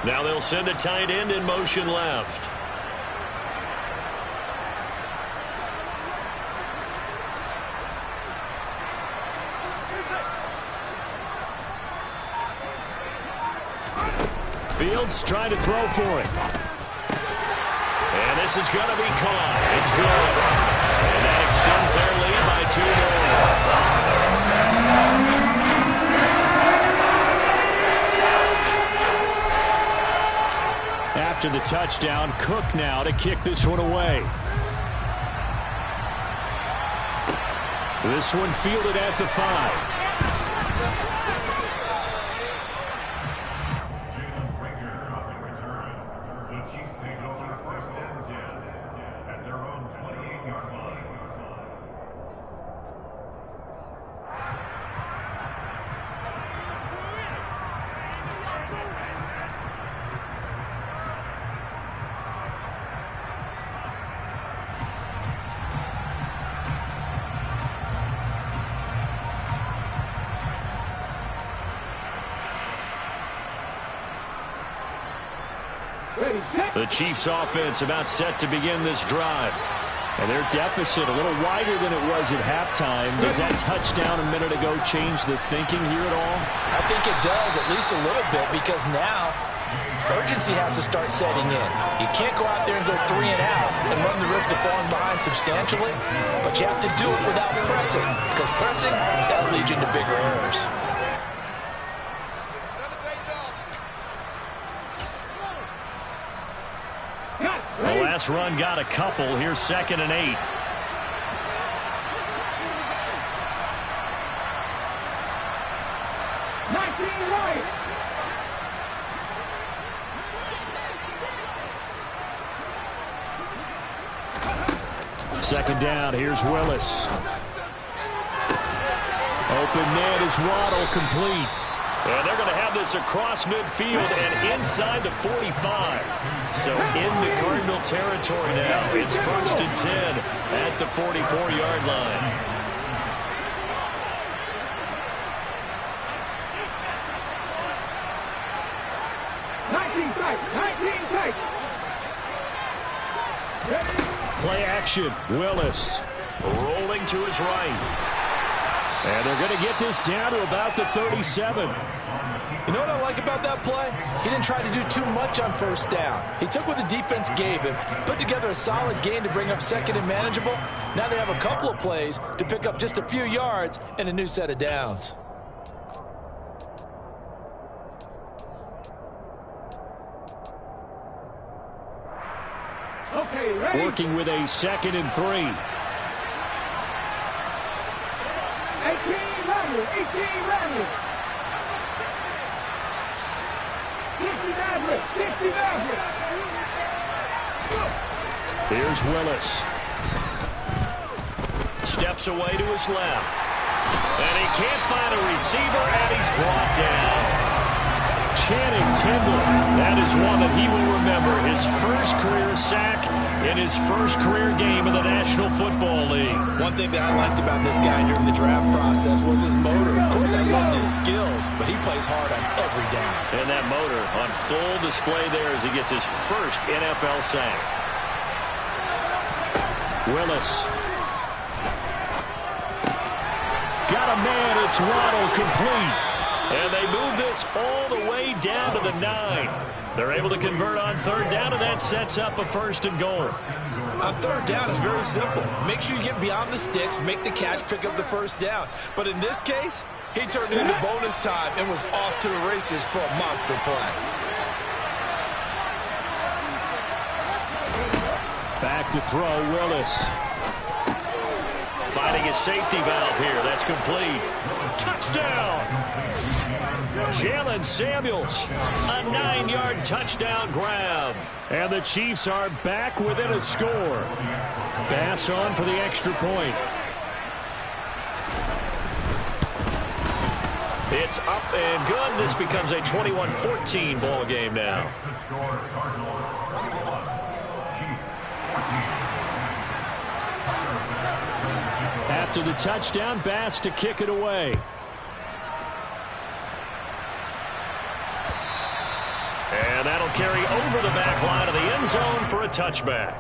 Now they'll send a tight end in motion left. Fields trying to throw for it. And this is going to be caught. It's good. And that extends their lead by 2 more. After the touchdown, Cook now to kick this one away. This one fielded at the 5. The Chiefs offense about set to begin this drive. And their deficit a little wider than it was at halftime. Does that touchdown a minute ago change the thinking here at all? I think it does, at least a little bit, because now urgency has to start setting in. You can't go out there and go 3 and out and run the risk of falling behind substantially, but you have to do it without pressing, because pressing, that'll lead you into bigger errors. The last run got a couple. Here's 2nd and 8. Second down. Here's Willis. Open man is Waddle, complete. And they're going to have this across midfield and inside the 45. So into Cardinal territory now. It's 1st and 10 at the 44-yard line. Play action. Willis rolling to his right. And they're going to get this down to about the 37. You know what I like about that play? He didn't try to do too much on first down. He took what the defense gave him, put together a solid gain to bring up 2nd and manageable. Now they have a couple of plays to pick up just a few yards and a new set of downs. Okay, ready? Working with a 2nd and 3. 18 runners. 50 Maverick. Here's Willis. Steps away to his left. And he can't find a receiver, and he's brought down. Channing Tindall, that is one that he will remember. His first career sack in his first career game in the National Football League. One thing that I liked about this guy during the draft process was his motor. Of course, I loved his skills, but he plays hard on every down. And that motor on full display there as he gets his first NFL sack. Willis. Got a man, it's Waddle, complete. And they move this all the way down to the 9. They're able to convert on 3rd down, and that sets up a 1st and goal. On 3rd down, it's very simple. Make sure you get beyond the sticks, make the catch, pick up the 1st down. But in this case, he turned it into bonus time and was off to the races for a monster play. Back to throw, Willis. Finding a safety valve here. That's complete. Touchdown! Jalen Samuels, a 9-yard touchdown grab. And the Chiefs are back within a score. Bass on for the extra point. It's up and good. This becomes a 21-14 ball game now. After the touchdown, Bass to kick it away. And that'll carry over the back line of the end zone for a touchback.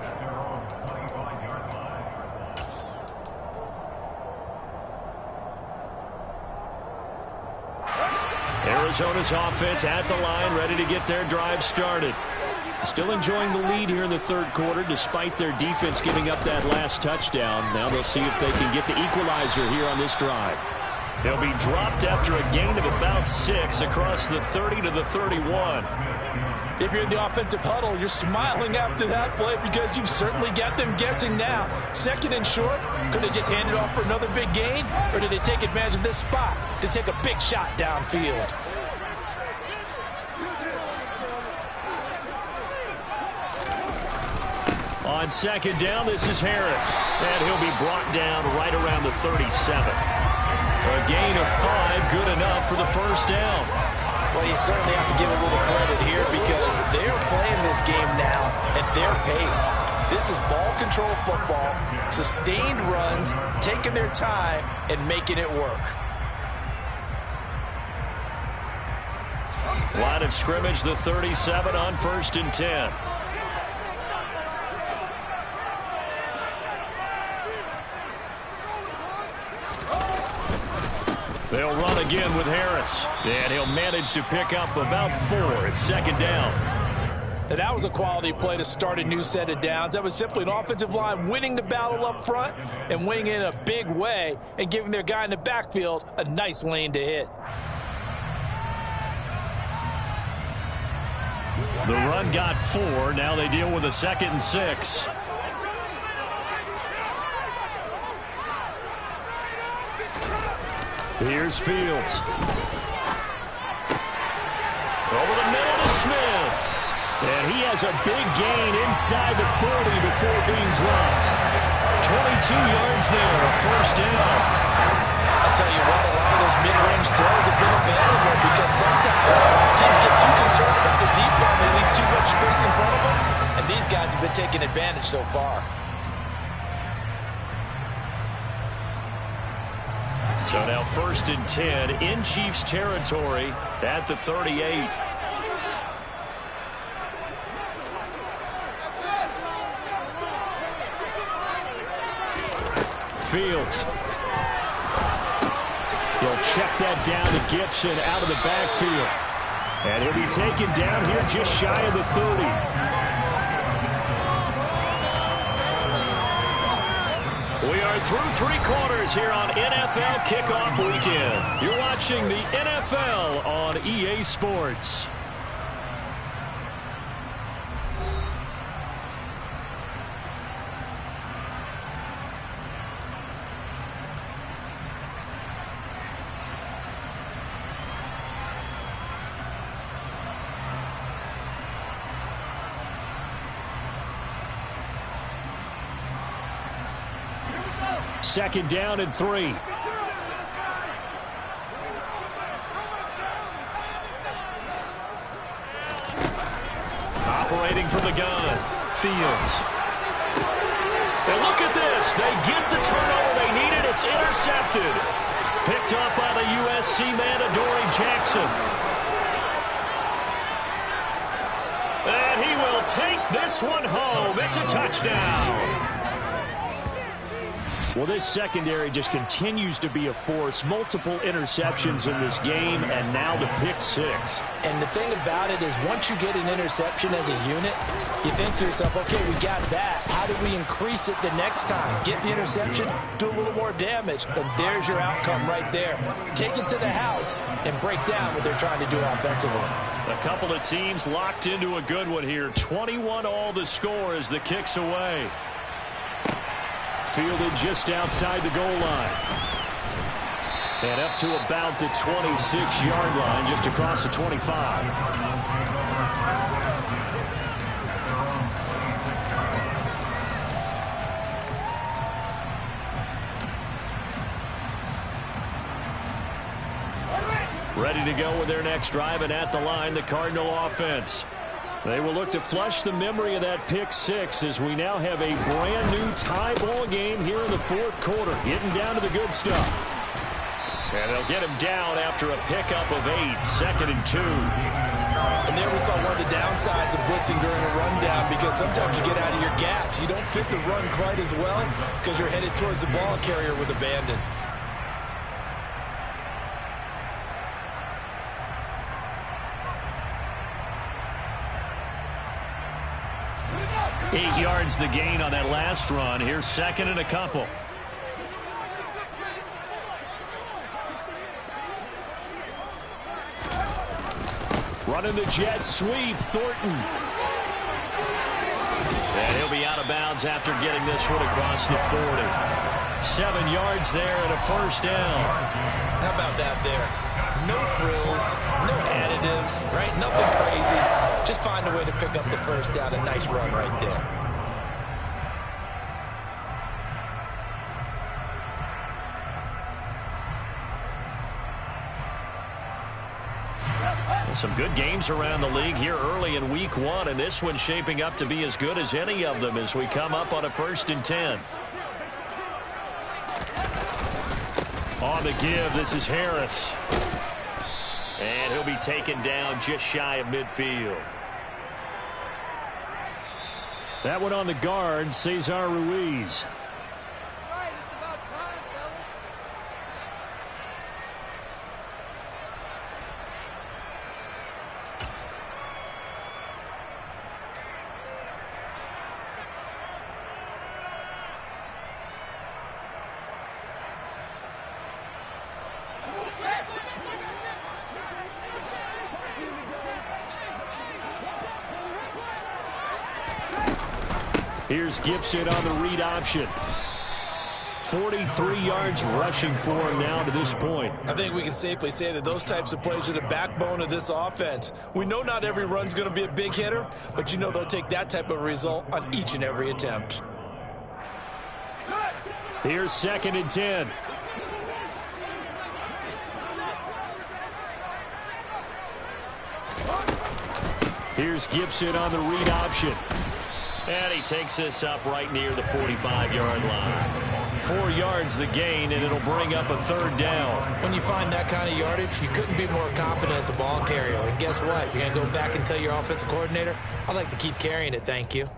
Arizona's offense at the line, ready to get their drive started. Still enjoying the lead here in the third quarter, despite their defense giving up that last touchdown. Now they'll see if they can get the equalizer here on this drive. They'll be dropped after a gain of about 6 across the 30 to the 31. If you're in the offensive huddle, you're smiling after that play because you've certainly got them guessing now. Second and short, could they just hand it off for another big gain? Or did they take advantage of this spot to take a big shot downfield? On second down, this is Harris. And he'll be brought down right around the 37. A gain of 5, good enough for the first down. Well, you certainly have to give a little credit here because they're playing this game now at their pace. This is ball control football, sustained runs, taking their time, and making it work. Line of scrimmage, the 37 on 1st and 10. They'll run again with Harris, and he'll manage to pick up about 4 at second down. And that was a quality play to start a new set of downs. That was simply an offensive line winning the battle up front and winning in a big way and giving their guy in the backfield a nice lane to hit. The run got 4. Now they deal with a 2nd and 6. Here's Fields. Over the middle to Smith. And he has a big gain inside the 40 before being dropped. 22 yards there, first down. I'll tell you what, a lot of those mid-range throws have been available because sometimes teams get too concerned about the deep ball and they leave too much space in front of them. And these guys have been taking advantage so far. So now 1st and 10 in Chiefs territory at the 38. Fields. He'll check that down to Gibson out of the backfield. And he'll be taken down here just shy of the 30. We are through 3 quarters here on NFL Kickoff Weekend. You're watching the NFL on EA Sports. Second down and 3. Operating from the gun, Fields. And look at this. They get the turnover they needed. It's intercepted. Picked up by the USC man, Adoree Jackson. And he will take this one home. It's a touchdown. Well, this secondary just continues to be a force. Multiple interceptions in this game, and now the pick 6. And the thing about it is once you get an interception as a unit, you think to yourself, okay, we got that. How do we increase it the next time? Get the interception, do a little more damage, and there's your outcome right there. Take it to the house and break down what they're trying to do offensively. A couple of teams locked into a good one here. 21 all the score as the kick's away. Fielded just outside the goal line. And up to about the 26-yard line, just across the 25. Ready to go with their next drive, and at the line, the Cardinal offense. They will look to flush the memory of that pick six as we now have a brand-new tie ball game here in the fourth quarter. Getting down to the good stuff. And they'll get him down after a pickup of 8, 2nd and 2. And there we saw one of the downsides of blitzing during a rundown, because sometimes you get out of your gaps. You don't fit the run quite as well because you're headed towards the ball carrier with abandon. Eight yards the gain on that last run. Here's 2nd and a couple. Running the jet sweep, Thornton. And he'll be out of bounds after getting this one across the 40. 7 yards there and a first down. How about that there? No frills, no additives, right? Nothing crazy. Just find a way to pick up the first down. A nice run right there. Some good games around the league here early in week 1, and this one's shaping up to be as good as any of them as we come up on a 1st and 10. On the give, this is Harris. And he'll be taken down just shy of midfield. That one on the guard, Cesar Ruiz. Here's Gibson on the read option. 43 yards rushing for him now to this point. I think we can safely say that those types of plays are the backbone of this offense. We know not every run's going to be a big hitter, but you know they'll take that type of result on each and every attempt. Here's 2nd and 10. Here's Gibson on the read option. And he takes this up right near the 45-yard line. 4 yards the gain, and it'll bring up a 3rd down. When you find that kind of yardage, you couldn't be more confident as a ball carrier. And guess what? You're going to go back and tell your offensive coordinator, I'd like to keep carrying it, thank you.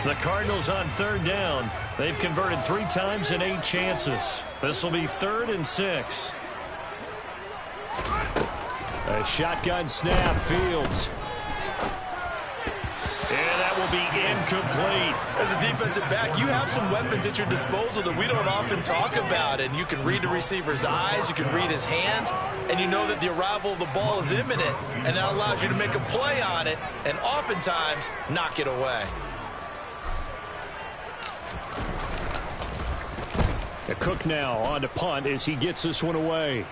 The Cardinals on 3rd down. They've converted 3 times in 8 chances. This will be 3rd and 6. A shotgun snap, Fields. And that will be incomplete. As a defensive back, you have some weapons at your disposal that we don't often talk about. And you can read the receiver's eyes, you can read his hands, and you know that the arrival of the ball is imminent. And that allows you to make a play on it and oftentimes knock it away. A Cook now on to punt as he gets this one away.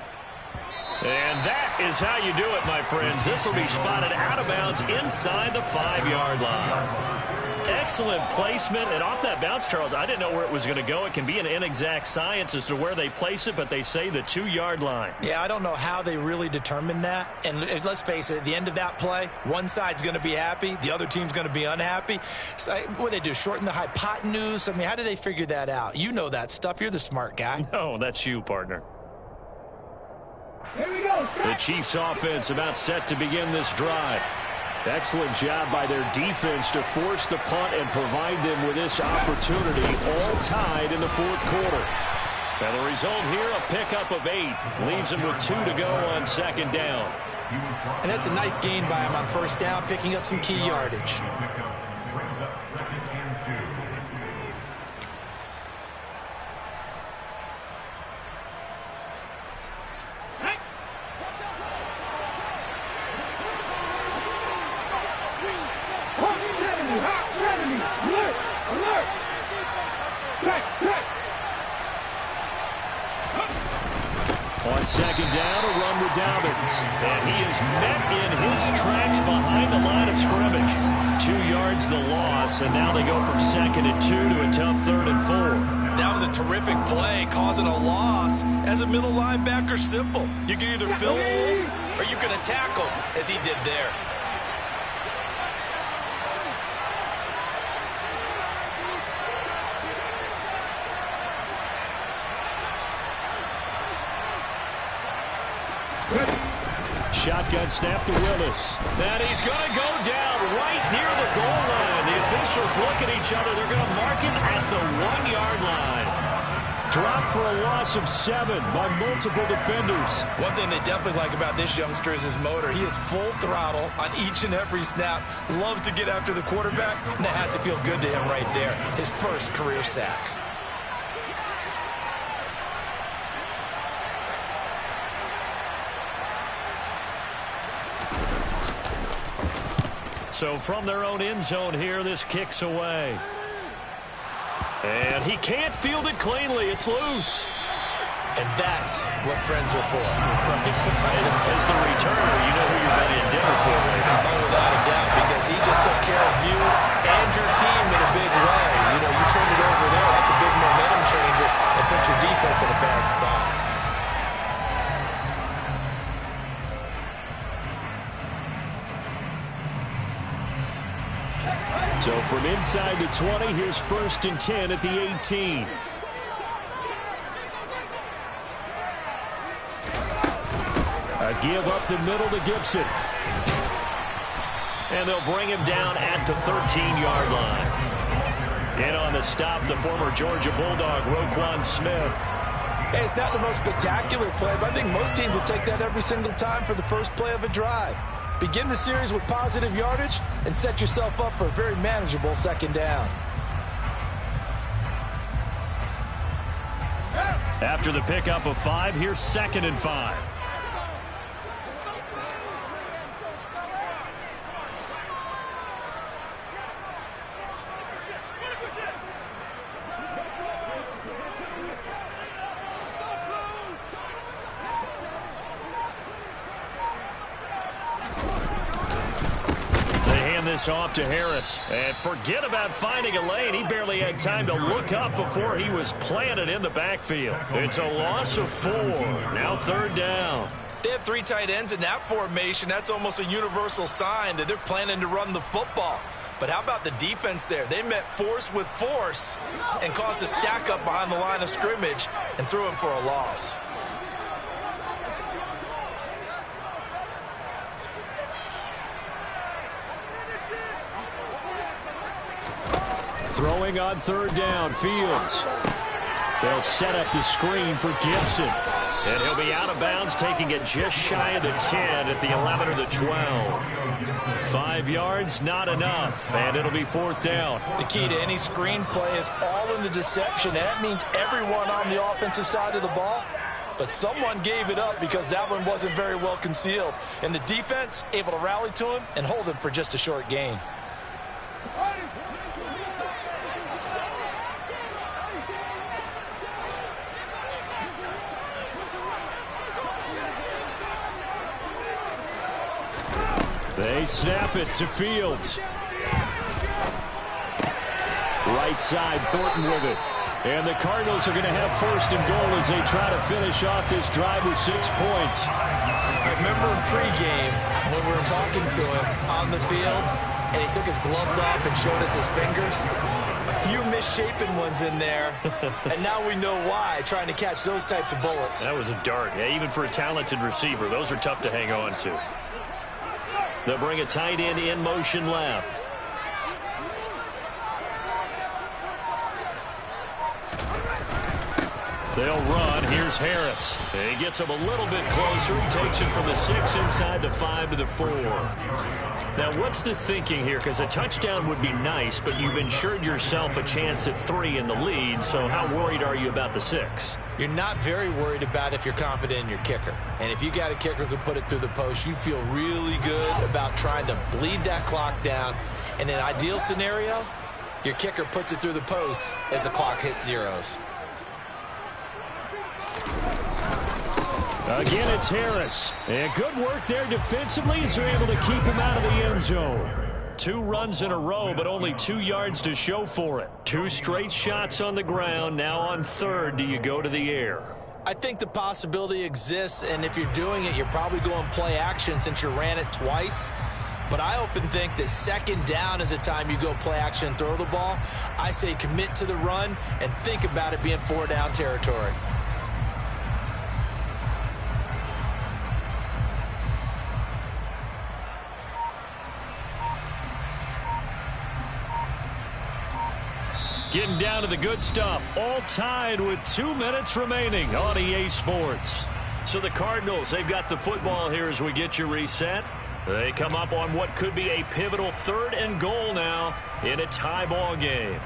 And that is how you do it, my friends. This will be spotted out of bounds inside the 5-yard line. Excellent placement. And off that bounce, Charles, I didn't know where it was going to go. It can be an inexact science as to where they place it, but they say the 2-yard line. Yeah, I don't know how they really determined that. And let's face it, at the end of that play, one side's going to be happy, the other team's going to be unhappy. So, what do they do, shorten the hypotenuse? I mean, how do they figure that out? You know that stuff. You're the smart guy. No, that's you, partner. Here we go. The Chiefs offense about set to begin this drive. Excellent job by their defense to force the punt and provide them with this opportunity, all tied in the 4th quarter. And the result here, a pickup of 8. Leaves them with 2 to go on 2nd down. And that's a nice gain by him on 1st down, picking up some key yardage. On second down, a run with Dobbins. And he is met in his tracks behind the line of scrimmage. 2 yards the loss, and now they go from 2nd and 2 to a tough 3rd and 4. That was a terrific play, causing a loss. As a middle linebacker, simple. You can either fill holes or you can attack them, as he did there. Shotgun snap to Willis. And he's going to go down right near the goal line. The officials look at each other. They're going to mark him at the 1-yard line. Dropped for a loss of 7 by multiple defenders. One thing they definitely like about this youngster is his motor. He is full throttle on each and every snap. Loves to get after the quarterback, and that has to feel good to him right there. His first career sack. So from their own end zone here, this kicks away. And he can't field it cleanly. It's loose. And that's what friends are for. As the returner, you know who you're going to endeavor for later. Oh, without a doubt, because he just took care of you and your team in a big way. You know, you turned it over there. That's a big momentum changer and put your defense in a bad spot. So from inside the 20, here's 1st and 10 at the 18. A give up the middle to Gibson. And they'll bring him down at the 13-yard line. In on the stop, the former Georgia Bulldog, Roquan Smith. Hey, it's not the most spectacular play, but I think most teams will take that every single time for the first play of a drive. Begin the series with positive yardage and set yourself up for a very manageable 2nd down. After the pickup of 5, here's 2nd and 5. This off to Harris. And forget about finding a lane. He barely had time to look up before he was planted in the backfield. It's a loss of 4. Now 3rd down. They have 3 tight ends in that formation. That's almost a universal sign that they're planning to run the football. But how about the defense there? They met force with force and caused a stack up behind the line of scrimmage and threw him for a loss. Throwing on 3rd down, Fields. They'll set up the screen for Gibson. And he'll be out of bounds, taking it just shy of the 10 at the 11 or the 12. 5 yards, not enough, and it'll be 4th down. The key to any screen play is all in the deception. That means everyone on the offensive side of the ball, but someone gave it up because that one wasn't very well concealed. And the defense able to rally to him and hold him for just a short gain. They snap it to Fields. Right side, Thornton with it. And the Cardinals are going to have 1st and goal as they try to finish off this drive with 6 points. I remember in pregame when we were talking to him on the field, and he took his gloves off and showed us his fingers. A few misshapen ones in there, and now we know why, trying to catch those types of bullets. That was a dart. Yeah, even for a talented receiver, those are tough to hang on to. They'll bring a tight end in motion left. They'll run. Here's Harris. He gets him a little bit closer. He takes it from the 6 inside the 5 to the 4. Now, what's the thinking here? Because a touchdown would be nice, but you've ensured yourself a chance at 3 in the lead, so how worried are you about the 6? You're not very worried about if you're confident in your kicker. And if you got a kicker who can put it through the post, you feel really good about trying to bleed that clock down. In an ideal scenario, your kicker puts it through the post as the clock hits zeros. Again, it's Harris. And good work there defensively as they're able to keep him out of the end zone. 2 runs in a row, but only 2 yards to show for it. 2 straight shots on the ground. Now on 3rd, do you go to the air? I think the possibility exists, and if you're doing it, you're probably going play action since you ran it twice. But I often think that 2nd down is a time you go play action and throw the ball. I say commit to the run and think about it being 4-down territory. Getting down to the good stuff. All tied with 2 minutes remaining on EA Sports. So the Cardinals, they've got the football here as we get you reset. They come up on what could be a pivotal 3rd and goal now in a tie ball game.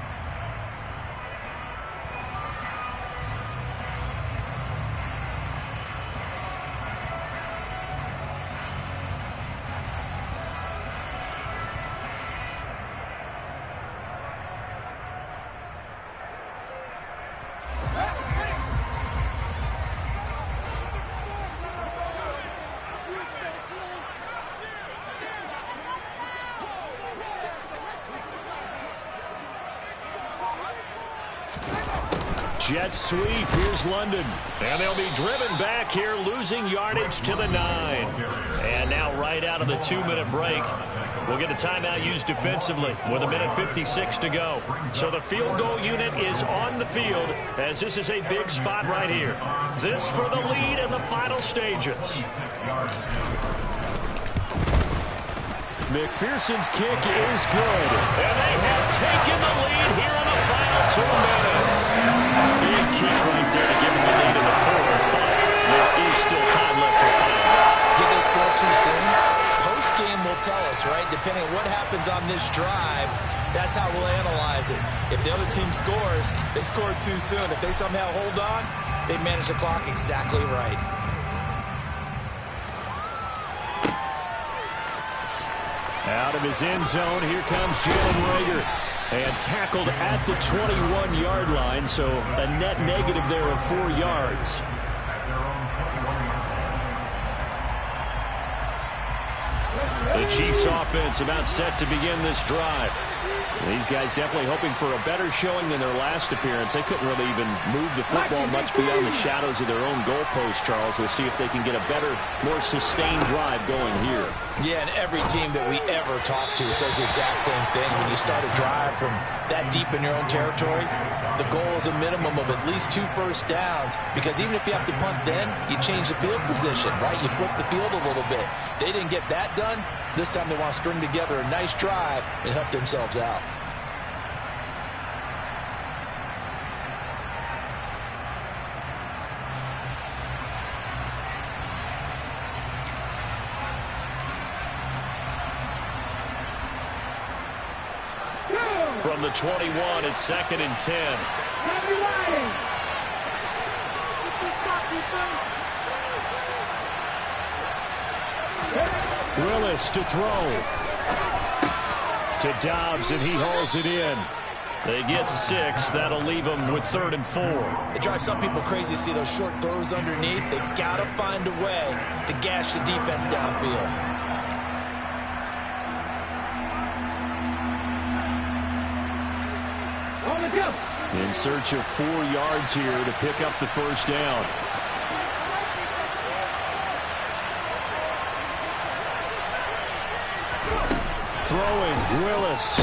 Jet sweep. Here's London. And they'll be driven back here, losing yardage to the 9. And now right out of the 2-minute break, we'll get a timeout used defensively with 1:56 to go. So the field goal unit is on the field as this is a big spot right here. This for the lead in the final stages. McPherson's kick is good. And they have taken the lead here in the final 2 minutes. Big kick right there to give them the lead in the 4th, but there is still time left for a final. Did they score too soon? Post-game will tell us, right? Depending on what happens on this drive, that's how we'll analyze it. If the other team scores, they scored too soon. If they somehow hold on, they manage the clock exactly right. Out of his end zone, here comes Jalen Reagor. And tackled at the 21-yard line, so a net negative there of 4 yards. The Chiefs offense about set to begin this drive. These guys definitely hoping for a better showing than their last appearance. They couldn't really even move the football much beyond the shadows of their own goalpost, Charles. We'll see if they can get a better, more sustained drive going here. Yeah, and every team that we ever talk to says the exact same thing. When you start a drive from that deep in your own territory, the goal is a minimum of at least 2 first downs, because even if you have to punt then, you change the field position, right? You flip the field a little bit. They didn't get that done. This time they want to string together a nice drive and help themselves out. From the 21, it's 2nd and 10. Willis to throw. To Dobbs, and he hauls it in. They get 6. That'll leave them with 3rd and 4. It drives some people crazy to see those short throws underneath. They've got to find a way to gash the defense downfield. In search of 4 yards here to pick up the first down. Throwing, Willis.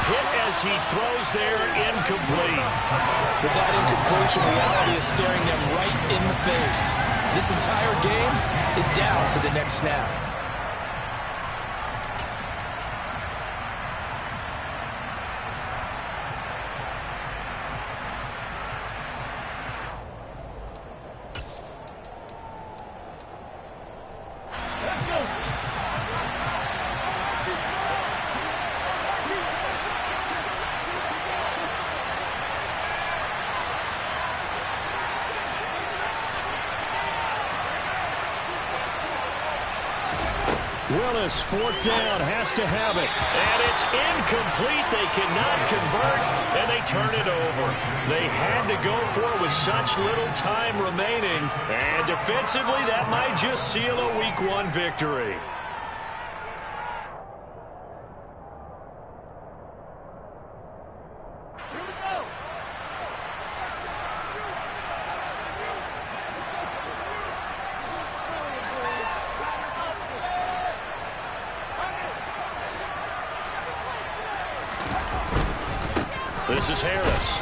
Hit as he throws there, incomplete. With that incompletion, reality is staring them right in the face. This entire game is down to the next snap. Willis, fourth down, has to have it. And it's incomplete. They cannot convert, and they turn it over. They had to go for it with such little time remaining. And defensively, that might just seal a Week 1 victory. This is Harris.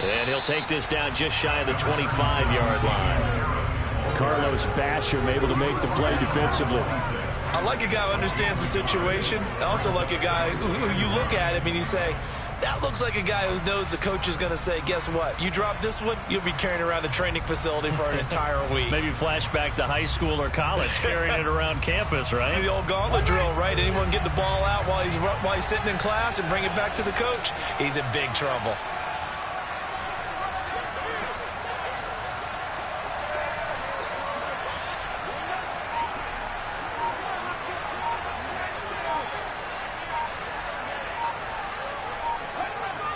And he'll take this down just shy of the 25-yard line. Carlos Basham able to make the play defensively. I like a guy who understands the situation. I also like a guy who you look at him and you say, that looks like a guy who knows the coach is going to say, guess what? You drop this one, you'll be carrying around the training facility for an entire week. Maybe flashback to high school or college, carrying it around campus, right? The old gauntlet drill, right? Anyone get the ball out while he's sitting in class and bring it back to the coach, he's in big trouble.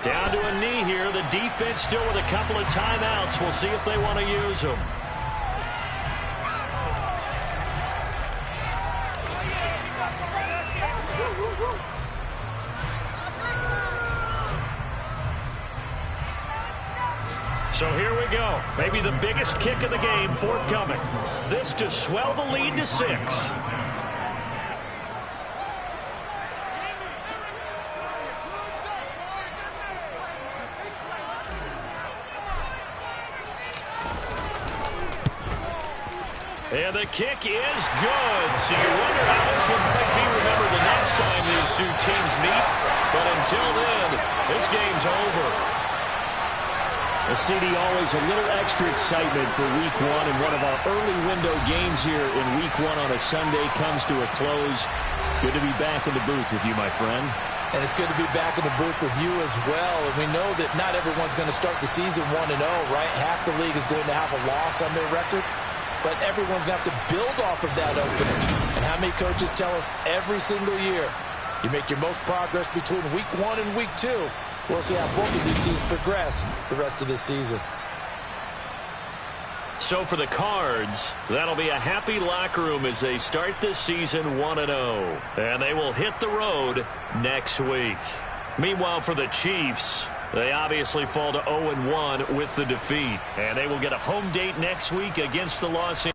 Down to a knee here. The defense still with a couple of timeouts. We'll see if they want to use them. So here we go. Maybe the biggest kick of the game forthcoming. This to swell the lead to 6. And the kick is good. So you wonder how this one might be remembered the next time these two teams meet. But until then, this game's over. A CD, always a little extra excitement for Week 1. And one of our early window games here in Week 1 on a Sunday comes to a close. Good to be back in the booth with you, my friend. And it's good to be back in the booth with you as well. And we know that not everyone's going to start the season 1-0, right? Half the league is going to have a loss on their record. But everyone's going to have to build off of that opener. And how many coaches tell us every single year, you make your most progress between Week 1 and Week 2. We'll see how both of these teams progress the rest of this season. So for the Cards, that'll be a happy locker room as they start this season 1-0. And they will hit the road next week. Meanwhile, for the Chiefs, they obviously fall to 0-1 with the defeat. And they will get a home date next week against the Los Angeles.